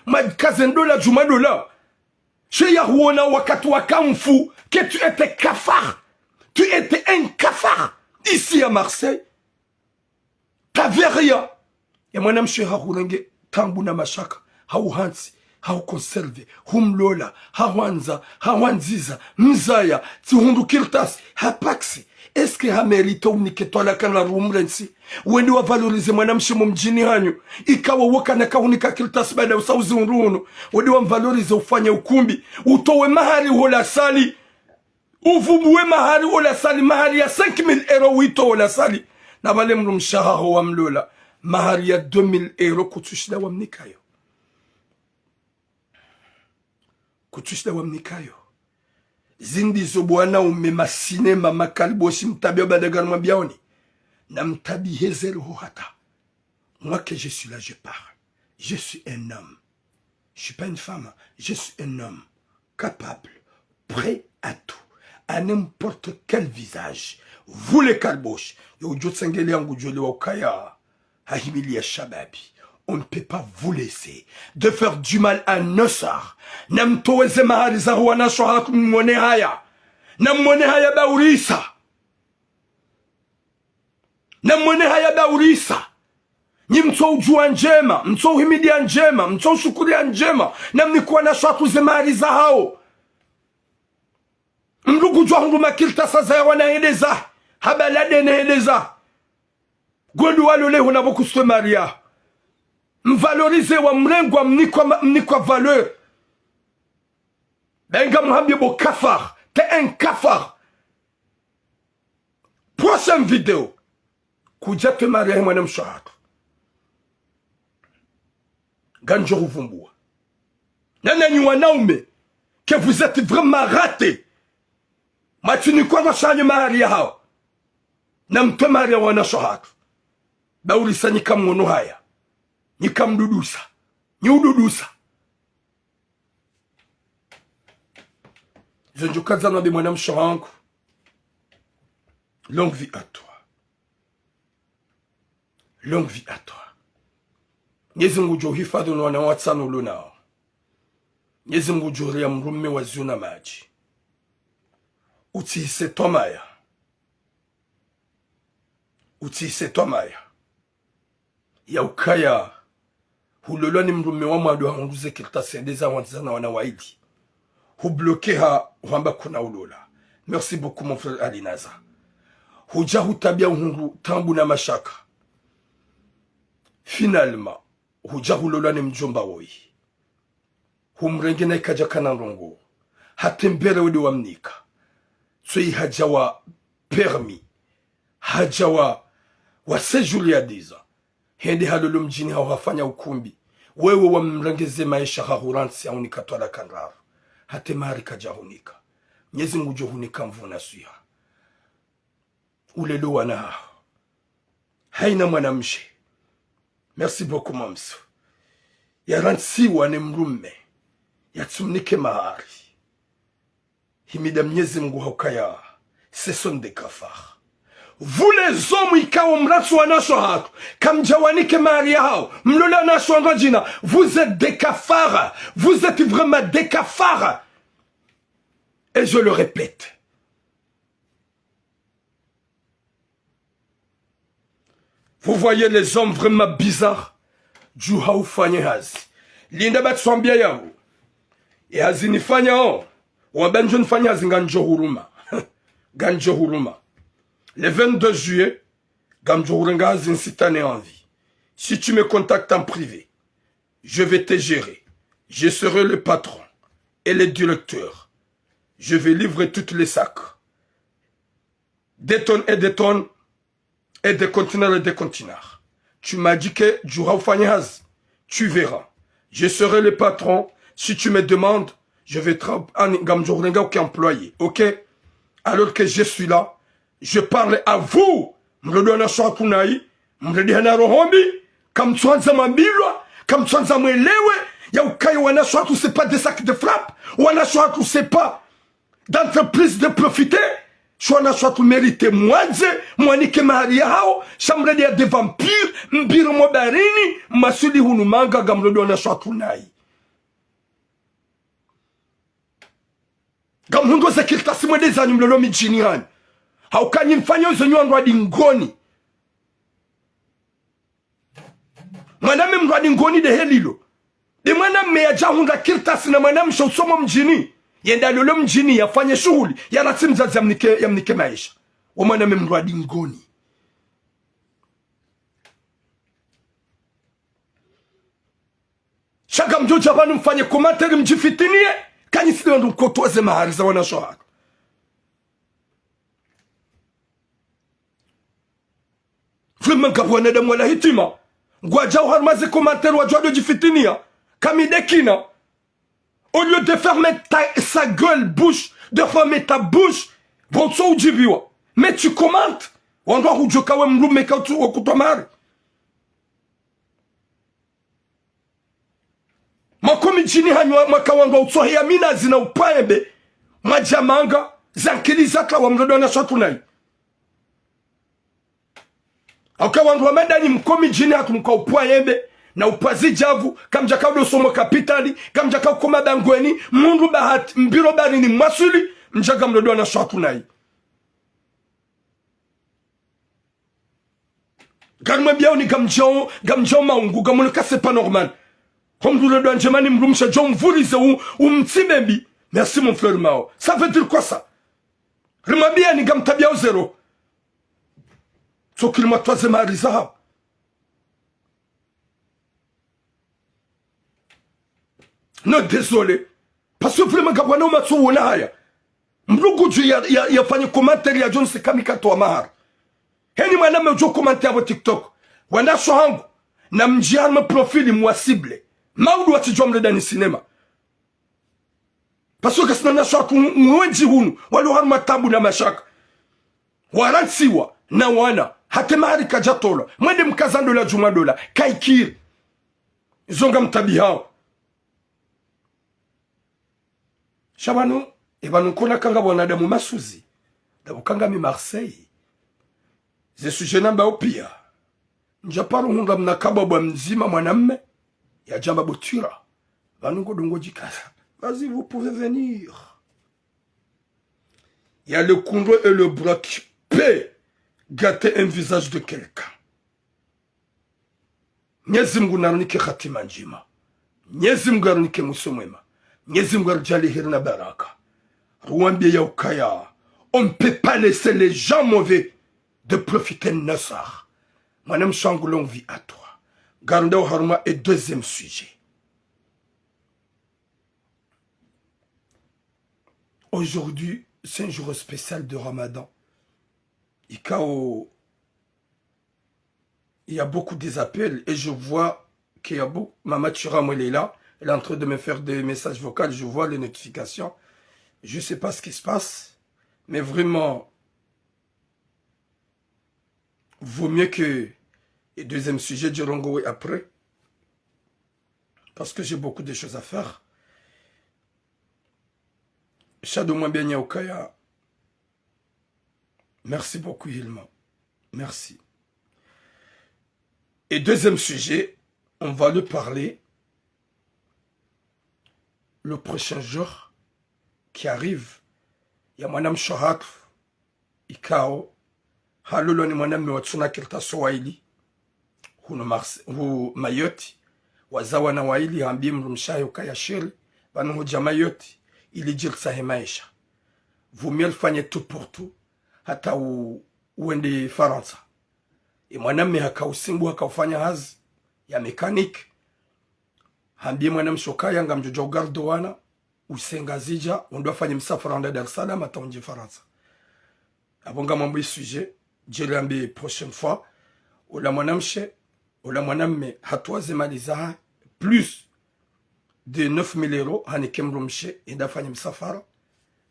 makazendola jumadola. Che ya huona wakati wakamfu que tu étais cafard. Tu étais un cafard. Ici à Marseille. T'avais rien. Ya mwanamshe hahurenge tambu na mashaka. Hauhansi. Hau conserve, humlola, hawanza, hawanziza, mzaya, tihundukirtas, hapaksi. Eske hamerito uniketola kana rumrensi. Wendi wa valorize mwanamshi mjini hanyu. Ikawa waka na kaunika kirtas bada usauzi unruno. Wendi wa valorize ufanye ukumbi. Utowe mahari hola sali. Uvubuwe mahari hola sali. Mahari ya 5,000 euro wito hola sali. Na wale mrumshaha wa mlola. Mahari ya 2,000 euro kutushida wa mnikayo. Kutushida wa mnikayo. Zindi zobwana umema sinema makaliboshi mtabio badagano mabiaoni. Na mtabi hezero hata. Moi que je suis là, je pars. Je suis un homme. Je suis pas une femme. Je suis un homme. Capable. Prêt à tout. À n'importe quel visage. Vous les kalbosh. Yo ujotsengeli yangu jole wa ukaya. Hahimili ya shababi. on ne peut pas vous laisser de faire du mal à Nosar. Namtoweze mahari za wana shohaku mwone haya. Na mwone haya baurisa. Na mwone haya baurisa. Ni mto ujua njema, mto uhimidia njema, mto ushukuria njema. Na mnikuwa na shohaku ze mahari za hao. Mlugu jua hundu makilta saza ya wanaheleza. Habalade neheleza. Gwelu walole hunabokuste maria. Mvalorize wa mlengwa mnikwa valeur. Benga muhambie bo kafar. T'es un kafar. Prochaine vidéo. Kuja te maria mwana mshahatu. Ganjoru vumbua. Nanani wanaume. Que vous êtes vraiment ratés. Matini kwa washanye maria hao. Na mte maria wana shahatu. Baulisa nikamono haya. Nikamdudusa. Niududusa. Zonjokaza nabe mwana mshangu. Longue vie à toi. Longue vie à toi. Nyezi ngujo hifadhi na wana watsano lunao. Nyezi ngujo ria mrume wa ziuna maji. Utihise tomaya. Utihise tomaya. Ya ukaya hulolo ni mrume wa mwadu hanguze kilta sendeza wanzana wana waidi. Hubloke ha wamba kuna ulola. Merci beaucoup mon frère Alinaza. Huja hutabia uhungu tambu na mashaka. Finalement, huja hulolo ni mjomba woi. Humrenge na ikaja kananrongo. Hatembere wede wa mnika. Tsui hajawa permis. Hajawa wa sejuli ya diza. Hende halolo mjini hawafanya ukumbi. Wewe wa mrengeze maisha hahuransi ya unika tola kanraru. Hate mari kaja hunika. Nyezi ngujo hunika mvuna suya. Ulelo wana. Haina mwanamshe. Merci beaucoup mamsu. Ya ransi wane mrume. Ya tsumnike mahari. Himida mnyezi mngu haukaya. Ce sont des cafards. Vous les hommes ikawa mratsu wanasho hatu. Kamjawanike maria hao. Mlola nasho angajina. Vous êtes des cafards. Vous êtes vraiment des cafards. Et je le répète. Vous voyez les hommes vraiment bizarres. Juha ufanye hazi. Linda batsuambia yao. E hazi nifanya o. Wabenjo nifanya hazi nganjo huruma. Ganjo huruma. Le 22 juillet, Gamjouranga Zinsitane en vie. Si tu me contactes en privé, je vais te gérer. Je serai le patron et le directeur. Je vais livrer toutes les sacs. Des tonnes et des tonnes et des conteneurs et des conteneurs. Tu m'as dit que Djoura Fanyaz, tu verras. Je serai le patron. Si tu me demandes, je vais travailler en Gamjouranga qui est employé. Ok? Alors que je suis là, je parle à vous. Mredona swakunai, mredihana rohombi, comme twanza mambilwa, comme twanza mwelewe, ya ukayo wana swatu c'est pas des sacs de frappe, wana swatu c'est pas d'entreprise de profiter, wana swatu mérite mwanze, mwanike mahari hao, shamredi ya de vampire, mbiru mobarini, masuli hunumanga gamredona swakunai. Gamhundo zekilta simwede za nyumlolo mijini hani. Haukanyi mfanyo zenyu andwadi ngoni. Mwaname mrwadi ngoni de helilo. De mwaname ya jahunda kirtasi na mwaname shausomo mjini. Yenda lolo mjini ya fanye shughuli. Ya ratimzazi ya mnike maisha. Wa mwaname mrwadi ngoni. Shaka mjoja wanu mfanye komateri mjifitinie. Kanyi sidi wandu mkotoze mahari za wana shohaka. Vraiment kabwana da mwala hitima. Gwaja uharmaze commentaire wa joado jifitinia. Kamidekina. Au lieu de fermer sa gueule, bouche, de fermer ta bouche, bon so ujibiwa. Mais tu commentes. Wandwa hujokawe mlume kautu wakutomari. Makomi jini hanywa makawanga utsohi ya mina zina upaebe. Majamanga zankilizaka wa mredona shatunai. Auka wandu wamenda ni mkomi jini hatu mka upua yembe. na upazi javu kamjaka do somo kapitali kamjaka koma bangweni mundu bahat mbiro bani ni masuli mjaga mdodo na shatu nai garma biao ni gamjao maungu gamono ka c'est pas normal comme tout le doigt njemani mrumsha jom vurize ou mtimembi. Merci mon frère Mao. Ça veut dire quoi ça? Rimabia ni gamtabia au zéro. So qu'il m'a troisième ariza. Non, désolé. Parce que vraiment gabwana umatsu wona haya. Mrugu ju ya fanya commentaire ya John Sekamika to amahara. Heni mwaname ujo commentaire abo TikTok. Wana hangu na mjiarma profili mwasible. Maudu watijua mredani sinema. Parce que c'est un achat mwenji hunu wale harma tabu na mashaka waransiwa na wana hakemari kajatola mwende mkazando la juma dola kaikiri zonga mtabi hao shabanu ebanu kona kanga wanadamu masuzi dabu kanga mi Marseille ze suje namba opia njaparo hunga mnakabwa mzima mwanamme ya jamba botura banungo dongo jikaza. Vas-y, vous pouvez venir. Il y a le courroux et le bras qui peut gâter un visage de quelqu'un. Nyezimgu narnike khatima njima. Nyezimgu narnike musomwema. Nyezimgu arjali hirna baraka. Rwambie ya ukaya. On ne peut pas laisser les gens mauvais de profiter de Nassar. Madame Changou, longue vie à toi. Gardao Harma est deuxième sujet. Aujourd'hui, c'est un jour spécial de Ramadan. Il y a beaucoup des appels et je vois qu'il y a beaucoup. Maman Thuram, elle est là. Elle est en train de me faire des messages vocaux. Je vois les notifications. Je ne sais pas ce qui se passe. Mais vraiment, vaut mieux que... Et deuxième sujet, Djirongo après. Parce que j'ai beaucoup de choses à faire. Shadow Mwambenya Okaya. Merci beaucoup, Hilma. Merci. Et deuxième sujet, on va le parler le prochain jour qui arrive. Il y a Madame Shohat, Ikao, Halolo ni Madame Mewatsuna Kelta Sowaili, Hu Mayoti, Wazawana Waili, Hambim Rumsha Okaya Shiri, Banu Jamayoti. Il est dit que ça est maïcha. Vous mieux le faites tout pour tout. Hata uende Faransa. Et mwaname haka usimbu haka ufanya hazi ya mekanik. Hambie mwaname shokaya nga mjojo gardo wana. Usenga zija. Undo fanya msafara anda Dar es Salaam hata unje Faransa. Abonga mambo sujet. Djele ambi prochaine fois. Ola mwaname hatuaze maliza plus de 9 000 euros,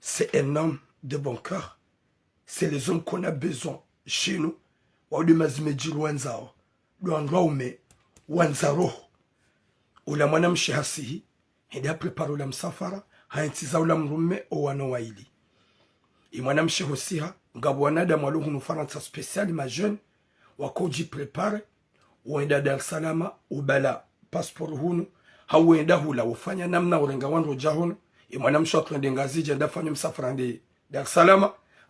c'est un homme de bon cœur. C'est les hommes qu'on a besoin chez nous. Ola mwanam shehasihi, il a préparé la msafara, haintiza ula mrume owana waili. Et mwanam shehosiha, ngabwana da mwalu hunu Faransa spécial ma jeune, wakoji prépare, ouenda Dar es Salaam, ubala passeport hunu, hauenda hula ufanya namna urenga wandu jahunu mwanamsho akwende ngazija ndafanya msafara ndi Dar es Salaam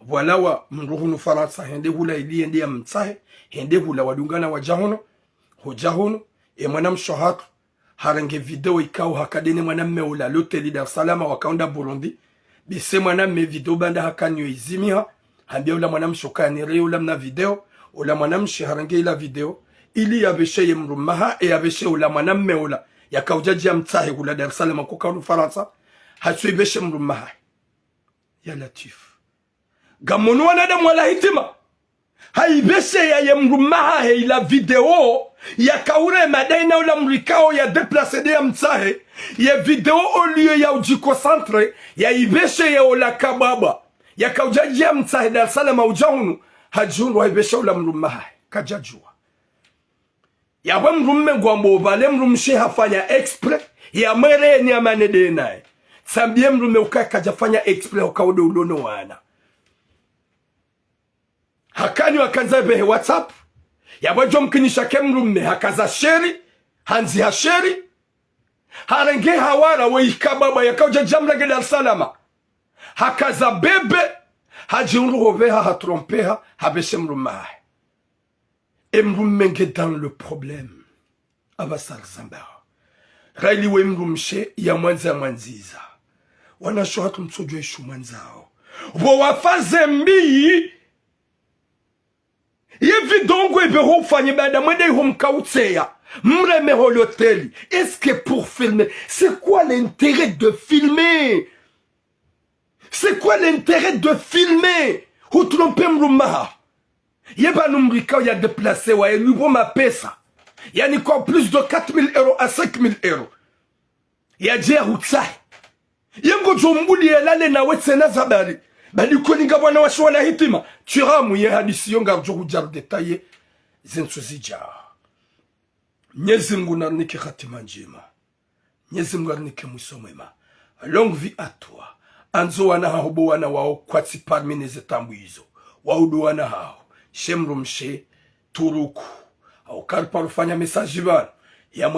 wala wa mruhunu Faransa hende hula ili ndi ya mtsahe hende hula wadungana wa jahunu hujahunu mwanamsho hatu harenge video ikao hakadene mwanamme ula loteli Dar es Salaam wakaunda Burundi bise mwanamme video banda hakanyo izimiha hambia ula mwanamsho kanire ula mna video ula mwanamshi harenge ila video ili yabeshe yemrumaha yabeshe ula mwanamme ula yakaujaji ya mtahe kula Dar es Salaam kukaunu Faransa hatuibeshe mrumaha ya Latif gamono wanadamu wala hitima haibeshe ya mrumaha ila video ya kaure madaina ula mrikao ya deplace de ya mtahe ya video au lieu ya ujikocentre ya ibeshe ya ula kababa ya kaujaji ya mtahe Dar es Salaam ujahunu hajunu haibeshe ula mrumaha kajajua ya mrumme gwambo vale mrumshe hafanya expre ya mwere ni amanede nae sambie mrumme ukaka jafanya expre ukaude ulono wana hakani wakanza behe WhatsApp ya wajo mkinisha ke mrumme hakaza sheri hanzi hasheri harenge hawara weikababa yakauja jamlage Dar es Salaam hakaza bebe hajiunruhoveha hatrompeha habeshe mrumahe emrumenge dans le problème abasal zamba raili we mrumshe ya mwanziza wanasho mtsojwe shu mwanzao bo wafaze mbii yevi dongo ebe hofanye bada mwende homkautseya mreme holoteli. Est-ce que pour filmer, c'est quoi l'intérêt de filmer? C'est quoi l'intérêt de filmer? Ou tromper mruma? Yeba numrika ya déplacé wa elubo ma pesa. Ya ni quoi plus de 4 000 € à 5 000 €. Ya dia utsai. Yengo jombuli elale na wetsena zabali. Bali koninga bwana washwana hitima. Tiramu ye hadisi yonga jogu jar detaye. Zensuzija. Mwenyezi Mungu narnike khatima njema. Mwenyezi Mungu narnike mwisho mwema. Longue vie à toi. Anzo wana hobo wana wao kwati parmi neze tambu hizo. Waudu wana hao. Shemrumshe turuku. Au karpa rufanya message bana. Ya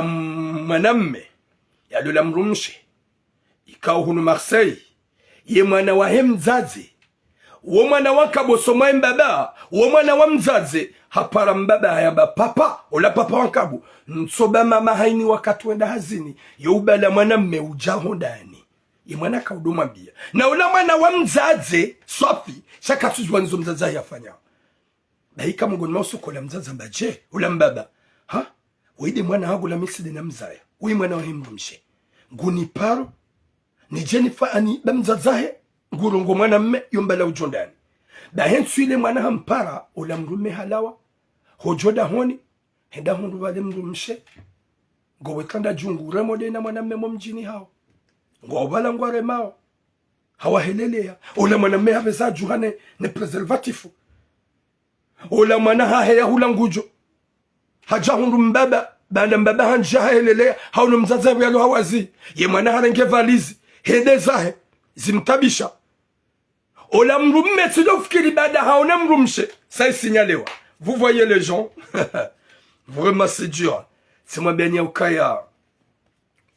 mwanamme. Ya dola mrumshe. Ikao hunu Marseille. Ye mwana wa hemzaze. Uo mwana wa kabosoma mbaba. Uo mwana wa mzaze. Hapara mbaba hayamba papa. Ola papa wankabu. Nsoba mama haini wakati wenda hazini. Youbala mwana mme ujaho ndani. Ye mwana kauduma bia. Na ola mwana wa mzaze. Sofi. Shaka tuzwa nzo mzaza yafanya. Na hika mgoni mausu kola mzaza mbaje. Ola mbaba. Ha? Uide mwana hagu la miside na mzaya. Ui mwana wa himrumshe. Nguni paro. Ni Jennifer ani bamzazahe. Ngurungo mwana mme yombala ujondani. Da hensu ile mwana hampara. Ola mrume halawa. Hojoda honi. Henda hundu wale mrumshe. Ngowekanda jungu remode na mwana mme mjini hao. Ngowabala ngware mao. Hawa helelea. Ola mwana mme habeza juhane ne preservatifu. Ola mwana haheya hula ngujo. Haja hundu mbaba. Banda mbaba hanja helelea. Haunu mzazawe yalo hawazi. Ye mwana harenge valizi. Hede zahe. Zimtabisha. Ola mrumme tido fikiri bada haone mrumshe. Ça est signalé. Vous voyez les gens. Vraiment c'est dur. C'est moi bien yaukaya.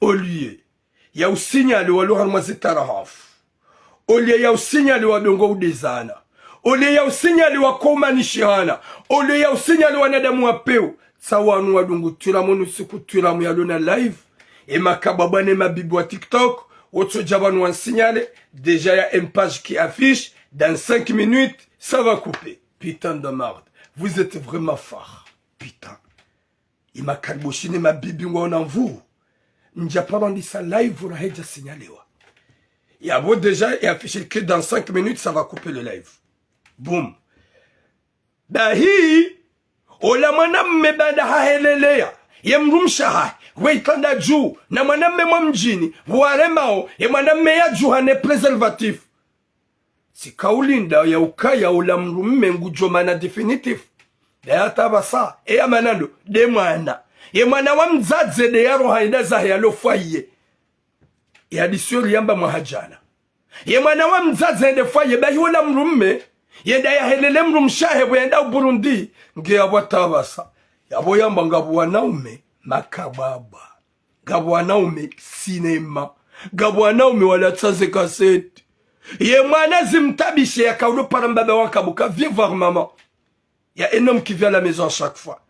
Au lieu. Ya usignalé wa lohan mazitara haf. Au lieu ya usignalé wa dongo udezana. Au lieu ya usignalé wa koma nishihana. Au lieu ya usignalé wa nadamu wa peo. Sawa anu wa dongo turamonu siku turamu ya lona live. Et makababane mabibu wa TikTok. Autre diable nous signale, déjà il y a une page qui affiche, dans 5 minutes, ça va couper. Putain de merde. Vous êtes vraiment fort. Putain. Il m'a calbochiné ma bibi en vous. N'ja pas rendu ça live, vous l'avez déjà signalé. Il y a beau déjà, il affiché que dans 5 minutes, ça va couper le live. Boum. Dahi, ola manam me bada ha helelea. Yemrum shahai. Weitanda juu na mwanamme mjini waremao ya mwanamme ya juhane preservatif si kaulinda ya ukaya ula mrumme ngujomana definitif ya atabasa ya manando de mwana ya mwana wa mzaze de yaro haida za ya lofaye ya disori yamba mwahajana ya mwana wa mzaze de faye ba yola mrumme yenda ya helele mrumshahe wenda Burundi nge ya watabasa ya boyamba ngabu wanaume makababa gabwanaume sinema gabwanaume wala tsaze kasete ye mwana zimtabishe ya kaulo para mbaba wankabuka viens voir maman il y a un homme qui vient à la maison chaque fois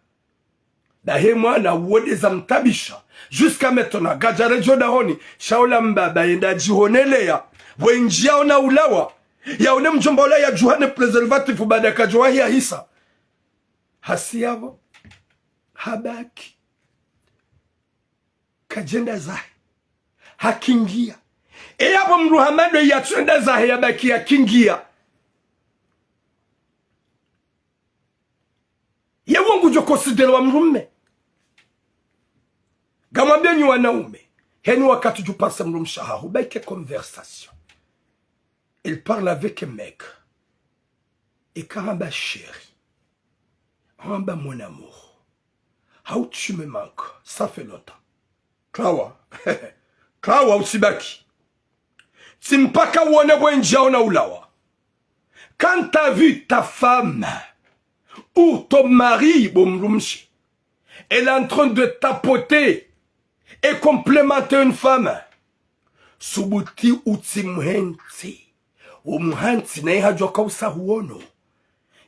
da he mwana wode zamtabisha jusqu'à maintenant gajare joda honi shaula mbaba yenda jihonelea wenjia ona ulawa ya one mjomba ula ya juhane preservative baada kajwa ya hisa hasiyabo habaki kajenda zahe hakingia eyabo mruhamado yatunda zahe yabaki yakingia yewongu jo considere wa mrumme gamwambia ni wanaume heni wakati tu passe mrumshaha hubeke conversation il parle avec un mec et karamba chéri ramba mon amour how tu me manques ça fait longtemps Klawa. Klawa usibaki. Simpaka uone wenjao na ulawa. Quand t'as vu ta femme ou ton mari bomrumshi, Elle est en train de tapoter et complémenter une femme. Subuti utimhenzi. Umhanzi na ihajwa kausa huono.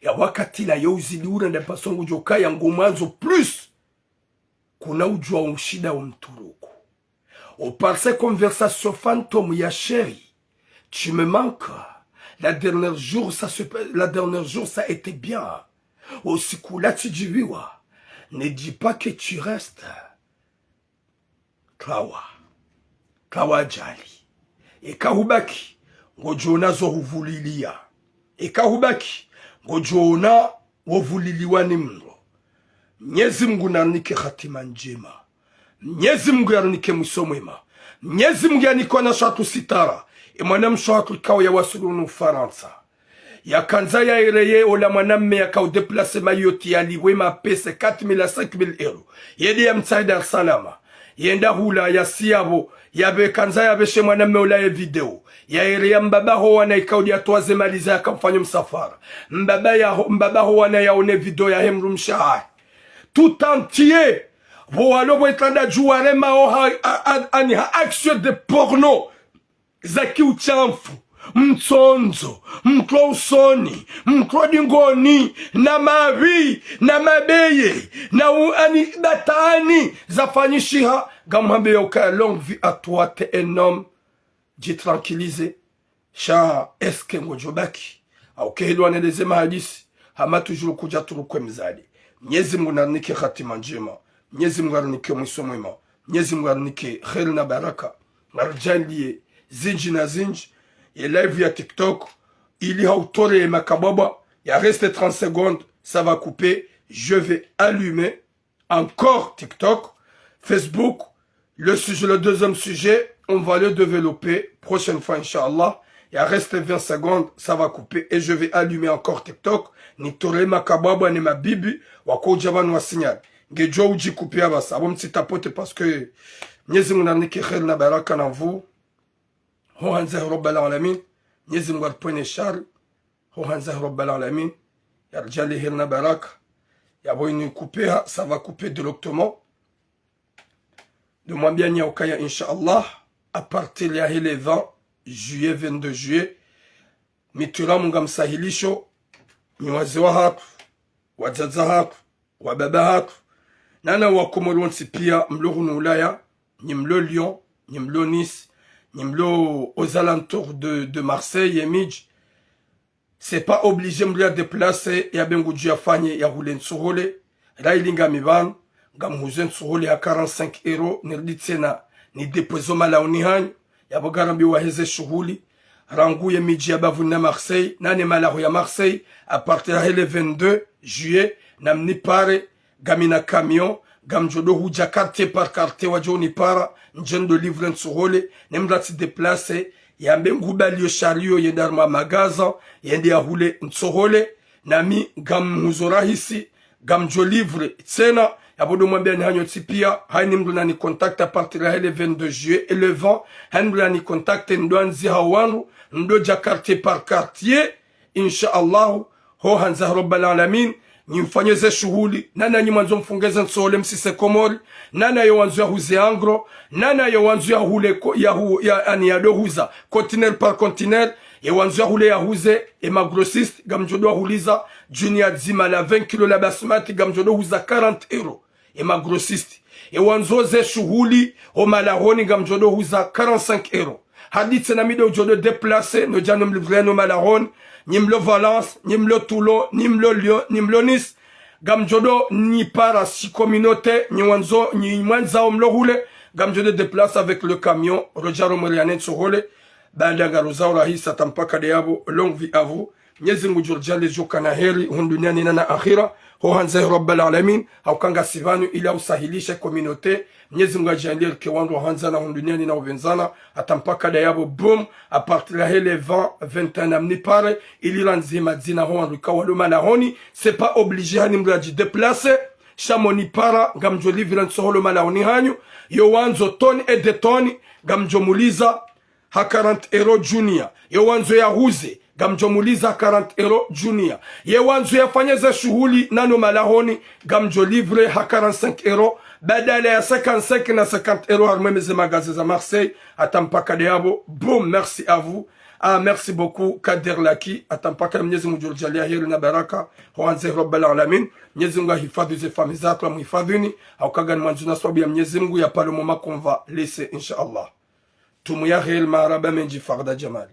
Ya wakati la yo uziliura na pasongu joka ya ngumanzo plus. Kuna ujua umshida umturuku. Au par ces conversations fantômes ya chérie. Tu me manques. La dernière jour ça a été bien. Au siku la tijiviwa. Ne dis pas que tu restes. Kawa jali. Eka hubaki. Ngojona zo huvulilia. Eka hubaki. Ngojona wovuliliwa ni mro. Mwenyezi Mungu nanike hatima njema. Mwenyezi Mungu yanike mwiso mwema. Mwenyezi Mungu yaniko na shatu sitara. Mwana mshatu ikawa ya wasulunu Ufaransa. Ya kanza ya ereye ola mwanamme ya kao deplase mayoti ya liwe mapese 4,000 à 5,000 euros. Yedi ya mtsai Dar es Salaam. Yenda hula ya siyabo. Yabe kanza ya beshe mwanamme ola ya video. Ya ereye mbaba ho wana ikao ya toaze maliza ya kamfanyo msafara. Mbaba ho wana ya one video ya hemru mshahari. Tout entier. Walobo itanda juware mao ani ha action de porno. Zaki uchamfu. Mtsonzo, mklo usoni, mklo dingoni, na mavi, na mabeye, na uani datani, zafanyishiha, gamhambe yoka longue vie à toi, t'es un homme, j'ai tranquillisé, sha eske ngojobaki, au kehilwane lezema hadisi, hama tujuru kuja turukwe mzadi, Mwenyezi Mungu nanike khatima njema, Mwenyezi Mungu nanike mwiso mwema, Mwenyezi Mungu nanike kheri na baraka, marjanlie, zinji na zinji, et live via TikTok, il y a autour de Makababa, il reste 30 secondes, ça va couper, je vais allumer encore TikTok, Facebook, le deuxième sujet, on va le développer prochaine fois, Inch'Allah, il reste 20 secondes, ça va couper, et je vais allumer encore TikTok, ni tore Makababa, ni ma bibi, wako jaban wa signal, ngejo uji couper abasa, abom si tapote parce que, nyezi munanike khel na baraka na vous, هو هنزه رب العالمين يزم غربين الشر هو هنزه رب العالمين يا رجال هيرنا براك يا بويني كوبيها ça va couper directement de moi bien ya okaya inshallah à partir ya le 20 juillet 22 juillet mitura munga msahilisho ni wazee wa hapa wazaza hapa wababa hapa nana wa Komorwansi pia mlo Ulaya ni mlo Lyon ni mlo Nice Nimlo aux alentours de Marseille et Midj. C'est pas obligé de me déplacer. Ya bengoudji afanye ya roule nsuhole. Railinga miban. Gam huzen nsuhole ya 45 euros. Nirditsena ni depozo mala unihanyo. Ya bogarambi waheze shuhuli. Rangu ya Midj ya bavuna Marseille. Nane malahu ya Marseille. A partir le 22 juillet. Namni pare. Gamina camion. Gamjodo huja quartier par quartier wajoni para njendo livre nsuhole nemla se déplacer yambe ngubalio chariot yendarma magaza yende ya hule nsuhole nami gam muzorahisi gamjo livre tsena yabodo mwambia ni hanyo tipia haini mduna ni contact a partir ya le 22 juillet et le 20 haini mduna ni contact ndwanzi hawanu ndoja quartier par quartier inshallah ho hanza rabbal alamin nimfanyeze shughuli nana nyimanzo mfungeze nsole msise komori nana yo wanzu ya huze angro nana yo wanzu ya hule ya ani ya dohuza container par container ye wanzu ya hule ya huze e magrossiste gamjodo huliza junior zima la 20 kilo la basmati gamjodo huza 40 euros e magrossiste e wanzu ze shughuli o malahoni gamjodo huza 45 euros hadith na mido jodo déplacer no jano mlivreno malahoni Nimlo Valence, Nimlo Toulon, Nimlo Lyon, Nimlo Nice, Gamjodo ni para si communauté, ni mwanza omlo hule, Gamjodo déplace avec le camion, Rojaro Morianet Sohole, Banda Garoza Rahisa Tampaka de Yabo, longue vie à vous, Nyezi Mujurja les Jokana Heri, Hundunia Nina Akhira, Hohanze Rabbal Alamin, Haukanga Sivanu, il a usahilisha communauté, Mwenyezi Mungu ajalie kiwango hanza na duniani na uvenzana atampaka dayabo boom a partir ya le 20-21 amni pare ilila nzima dzina ho anruka waloma na honi c'est pas obligé hani mraji déplacer shamoni para gamjo livre nsoholo mala honi hanyu yo wanzo toni et de toni gamjo muliza ha 40 euro junior yo wanzo ya huze gamjomuliza 40 euro junior. Ye wanzu yafanyeze shughuli nano malahoni gamjo livre ha 45 euro badala ya 55 na 50 euro harmemeze magaze za Marseille. Atampaka deabo. Boum, merci à vous. Ah, merci beaucoup Kader Laki. Atampaka Mwenyezi Mungu jalia heri na baraka. Huanze Rabbal Alamin. Mwenyezi Mungu hifadhi ze famille zako na muhifadhini. Au kagan mwanzuna sababu ya Mwenyezi Mungu ya pale moment qu'on va laisser inshallah. Tumuya hel maraba menji farda jamal.